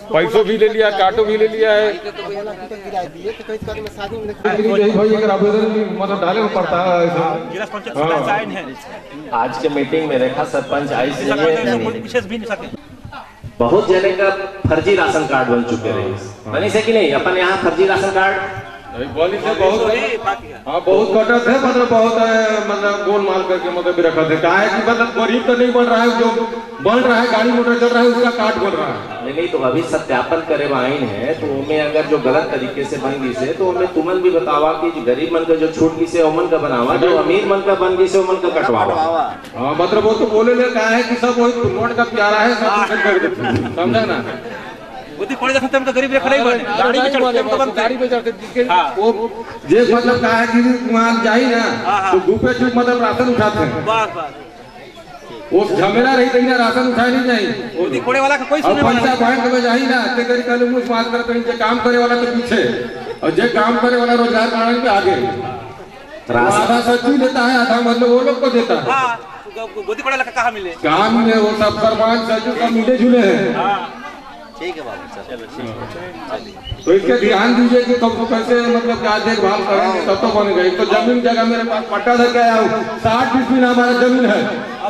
पैसों भी ले लिया, काटो भी ले लिया है। मतलब डाले में पड़ता है। जिला पंचायत साइन है। आज के मीटिंग में रेखा सरपंच आई से विशेष भी नहीं सके। बहुत जने का फर्जी राशन कार्ड बन चुके रहे बनी से कि नहीं? अपन यहाँ फर्जी राशन कार्ड बोली से बहुत हाँ बहुत कटत है, मतलब बहुत मतलब गोल माल करके मतलब रखा थे। क्या है कि मतलब गरीब तो नहीं बन रहा है, जो बन रहा है गाड़ी मोटर चल रहा है उसका कार्ड बन रहा है। नहीं तो अभी सत्यापन करे आइन है तो उनमें अगर जो गलत तरीके से बन गई से तो उनमें तुमन भी बतावा कि जो गरीब मन का जो छूट गई से उमन का बनावा, जो अमीर मन का बन गई से उमन का कटवावा। हाँ मतलब वो तो बोले ले कहा है कि सब वही नोट का प्यारा है, सब कर देते, समझा ना? तो गरीब गाड़ी पे चढ़ते वो जे मतलब कहा है कि वहाँ जाही ना तो गुफे चुप मतलब राशन उठाते हैं। वो झमेला रही तही ना राशन उठाए नहीं जाए कोड़े वाला का कोई सुनने वाला पैसा बैंक में जाही ना ते करी कल मुझ मार कर कहीं काम करे वाला तो पीछे और जे काम करे वाला रोजगार बनाने पे आगे। आधा सच्ची देता है, आधा मतलब वो लोग को देता है। गोदी कोड़े वाला कहाँ मिले? काम में वो सब सरपंच सचिव सब मिले जुले हैं। ठीक है बाबू चलो ठीक। तो इसके ध्यान दीजिए कि कब कैसे मतलब क्या देखभाल करेंगे तब तो बनेगा। एक तो जमीन जगह मेरे पास पट्टा धर के आया हूँ, 60 डिसमिल हमारा जमीन है,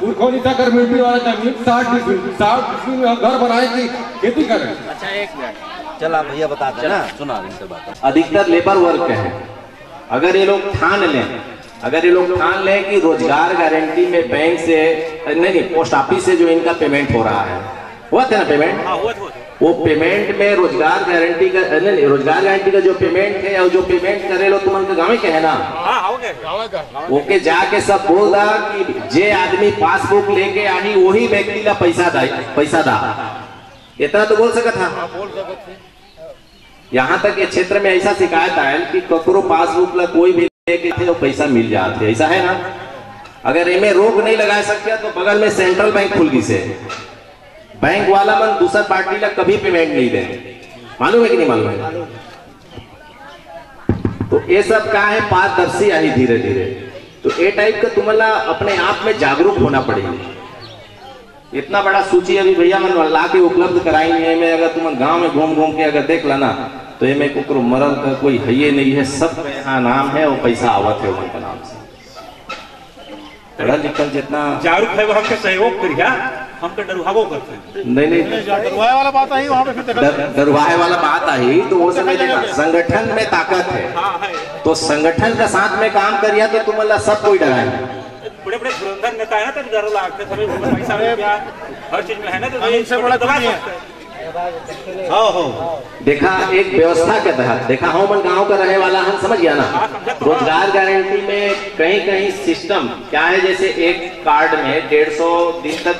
उर्खोनी तक मिट्टी वाला जमीन 60 डिसमिल में घर बनाए की खेती करें। अच्छा एक मिनट चल आप भैया बताते हैं ना, सुना इनसे बात। अधिकतर लेबर वर्क है। अगर ये लोग ठान लें कि रोजगार गारंटी में बैंक से नहीं पोस्ट ऑफिस से जो इनका पेमेंट हो रहा है, हुआ था ना पेमेंट, वो पेमेंट में रोजगार गारंटी का नहीं, रोजगार गारंटी का जो पेमेंट है और जो पेमेंट करे लो तुम उनके गाँव के है ना, ओके जाके सब बोल दा कि जे आदमी पासबुक लेके आई वही व्यक्ति का पैसा दा, इतना तो बोल सकता था। यहाँ तक ये क्षेत्र में ऐसा शिकायत आयल कि ककरो पासबुक ला कोई भी लेके थे तो पैसा मिल जाते, ऐसा है ना? अगर इनमें रोक नहीं लगा सकते तो बगल में सेंट्रल बैंक खुल गई से बैंक वाला मन दूसरा पार्टी ला कभी पेमेंट नहीं दे, मालूम है कि नहीं मालूम है? तो ये सब का है पारदर्शी आई धीरे धीरे। तो ये टाइप का तुम्हारा अपने आप में जागरूक होना पड़ेगा। इतना बड़ा सूची अभी भैया मन ला के उपलब्ध कराई है में, अगर तुम गांव में घूम घूम के अगर देख लाना तो ये में कुकरो मरल का कोई है ये नहीं है, सब यहाँ नाम है और पैसा आवत है उनका नाम से। पढ़ा लिखल जितना जागरूक है वो हमके सहयोग करिया, हम तो डरुहावो करते हैं। नहीं डरुवाए वाला बात आई वहाँ पे डरुवाए वाला बात आई तो वो समय देखा संगठन में ताकत है, तो संगठन का साथ में काम करिया तो तुम्हारा सब कोई डराएगा। बड़े बड़े धुरंधर नेता है ना तो डर लगते सभी पैसा रुपया हर चीज में है ना, तो इनसे बड़ा दबा सकते हैं। देखा एक व्यवस्था के तहत देखा हम मन गांव का रहने वाला हम समझ गया ना। रोजगार गारंटी में कहीं कहीं सिस्टम क्या है, जैसे एक कार्ड में 150 दिन तक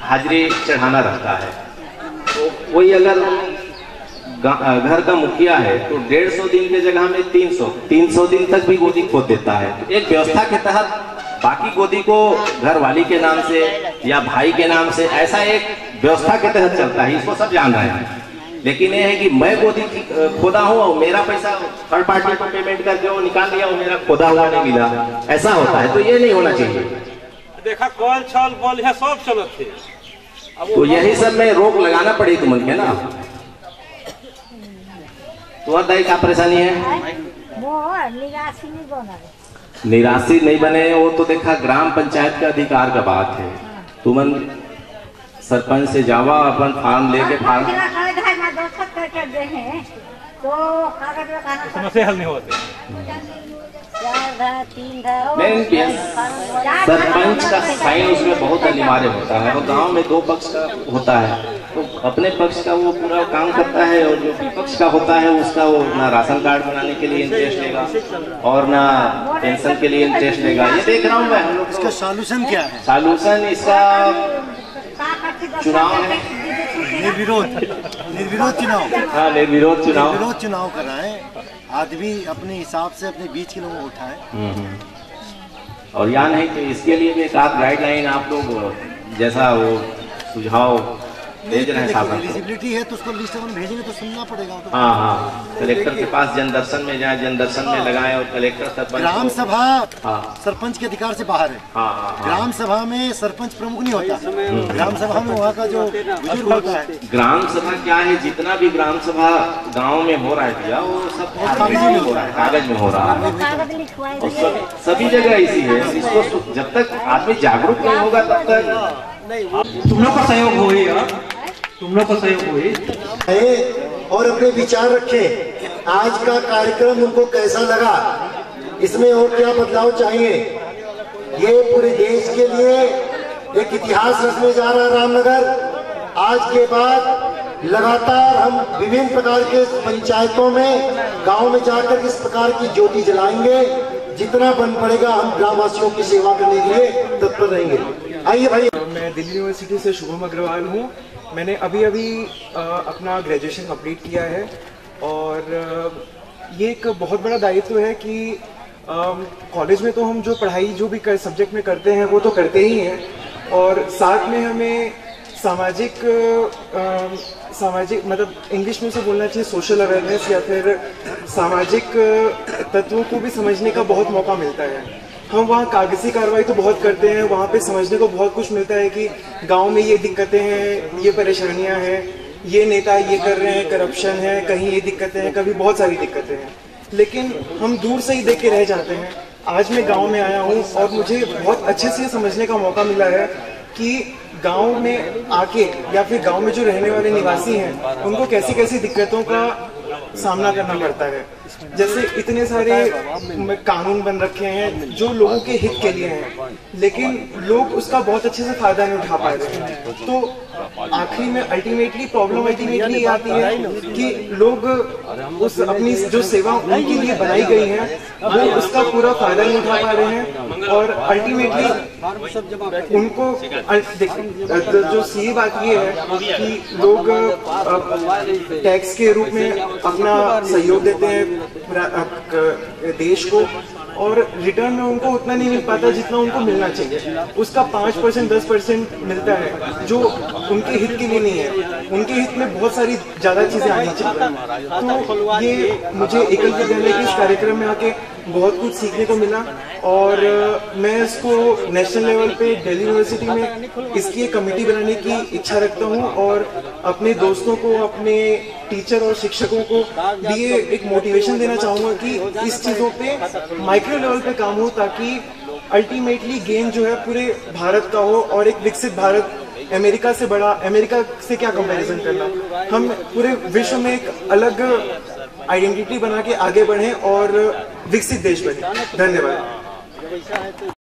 हाजिरी चढ़ाना रहता है, तो कोई अगर घर का मुखिया है तो 150 दिन की जगह में 300 दिन तक भी गोदी खोद देता है। तो एक व्यवस्था के तहत बाकी गोदी को घर वाली के नाम से या भाई के नाम से, ऐसा एक व्यवस्था के तहत चलता है, इसको सब जान रहे हैं। लेकिन ये है कि मैं गोदी खोदा हूँ और मेरा पैसा थर्ड पार्टी को पेमेंट करके वो निकाल लिया और मेरा खोदा हुआ नहीं मिला, ऐसा होता है। तो ये नहीं होना चाहिए। देखा कॉल छल बॉल है सब चलत थे, तो यही सब में रोक लगाना पड़ी तुम के ना। तुम्हारा दाई क्या परेशानी है? निराशी नहीं बने वो तो देखा ग्राम पंचायत का अधिकार का बात है। तुमन सरपंच से जावा अपन फॉर्म लेके फॉर्म समस्या हल नहीं होते। सरपंच का साइन उसमें बहुत अनिवार्य होता है, और गांव में 2 पक्ष का होता है। तो अपने पक्ष का वो पूरा काम करता है, और जो विपक्ष का होता है उसका वो ना राशन कार्ड बनाने के लिए इंटरेस्ट लेगा और ना पेंशन के लिए इंटरेस्ट लेगा। ये देख रहा हूँ मैं। हम लोग इसका सॉल्यूशन क्या है? सॉल्यूशन इसका चुनाव है, निर्विरोध चुनाव। हाँ, निर्विरोध चुनाव कराएं, आदमी अपने हिसाब से अपने बीच के लोगों को उठाए। और या नहीं तो इसके लिए भी एक आध गाइडलाइन आप लोग जैसा वो सुझाव भेज रहे हैं साहब। एलिजिबिलिटी है तो उसको लिस्ट में भेजेंगे तो सुनना पड़ेगा। हाँ हाँ, कलेक्टर के पास जनदर्शन में जाए, जनदर्शन में लगाएं, और कलेक्टर सरपंच। ग्राम सभा हाँ, सरपंच के अधिकार से बाहर है। हाँ, ग्राम सभा में सरपंच प्रमुख नहीं होता। ग्राम सभा में वहाँ का जो बुजुर्ग होता है। ग्राम सभा क्या है, जितना भी ग्राम सभा गाँव में हो रहा है भैया, वो सब कागज में हो रहा है, कागज में हो रहा है, और सभी जगह ऐसी है। इसको जब तक आदमी जागरूक नहीं होगा तब तक तुम लोग का सहयोग होगा, तुम लोग का सहयोग है। और अपने विचार रखें, आज का कार्यक्रम उनको कैसा लगा, इसमें और क्या बदलाव चाहिए। ये पूरे देश के लिए एक इतिहास रचने जा रहा है रामनगर। आज के बाद लगातार हम विभिन्न प्रकार के पंचायतों में, गांव में जाकर इस प्रकार की ज्योति जलाएंगे। जितना बन पड़ेगा हम ग्रामवासियों की सेवा करने के लिए तत्पर रहेंगे। आइए भाई। मैं दिल्ली यूनिवर्सिटी से शुभम अग्रवाल हूँ। मैंने अभी अपना ग्रेजुएशन कंप्लीट किया है, और ये एक बहुत बड़ा दायित्व है कि कॉलेज में तो हम जो पढ़ाई जो भी सब्जेक्ट में करते हैं वो तो करते ही हैं, और साथ में हमें सामाजिक मतलब इंग्लिश में से बोलना चाहिए सोशल अवेयरनेस, या फिर सामाजिक तत्वों को भी समझने का बहुत मौका मिलता है। हम वहाँ कागजी कार्रवाई तो बहुत करते हैं, वहाँ पे समझने को बहुत कुछ मिलता है कि गांव में ये दिक्कतें हैं, ये परेशानियां हैं, ये नेता ये कर रहे हैं, करप्शन है, कहीं ये दिक्कतें हैं, कभी बहुत सारी दिक्कतें हैं, लेकिन हम दूर से ही देख के रह जाते हैं। आज मैं गांव में आया हूँ और मुझे बहुत अच्छे से समझने का मौका मिला है कि गांव में आके या फिर गांव में जो रहने वाले निवासी हैं उनको कैसी कैसी दिक्कतों का सामना करना पड़ता है। जैसे इतने सारे कानून बन रखे हैं जो लोगों के हित के लिए हैं, लेकिन लोग उसका बहुत अच्छे से फायदा नहीं उठा पा रहे हैं। तो आखिरी में अल्टीमेटली प्रॉब्लम ये आती है कि लोग उस अपनी जो सेवा उनके लिए बनाई गई है वो उसका पूरा फायदा नहीं उठा पा रहे हैं, और अल्टीमेटली उनको जो सीधी बात ये है कि लोग टैक्स के रूप में अपना सहयोग देते हैं देश को, और रिटर्न में उनको उतना नहीं मिल पाता जितना उनको मिलना चाहिए। उसका 5% 10% मिलता है जो उनके हित के लिए नहीं है। उनके हित में बहुत सारी ज्यादा चीजें आनी चाहिए। तो ये मुझे एकल विद्यालय के इस कार्यक्रम में आके बहुत कुछ सीखने को मिला, और मैं इसको नेशनल लेवल पे दिल्ली यूनिवर्सिटी में इसकी एक कमेटी बनाने की इच्छा रखता हूँ, और अपने दोस्तों को, अपने टीचर और शिक्षकों को भी एक मोटिवेशन देना चाहूँगा कि इस चीज़ों पे माइक्रो लेवल पे काम हो, ताकि अल्टीमेटली गेम जो है पूरे भारत का हो, और एक विकसित भारत, अमेरिका से बड़ा, अमेरिका से क्या कंपैरिजन करना, हम पूरे विश्व में एक अलग आइडेंटिटी बना के आगे बढ़ें और विकसित देश बने। धन्यवाद।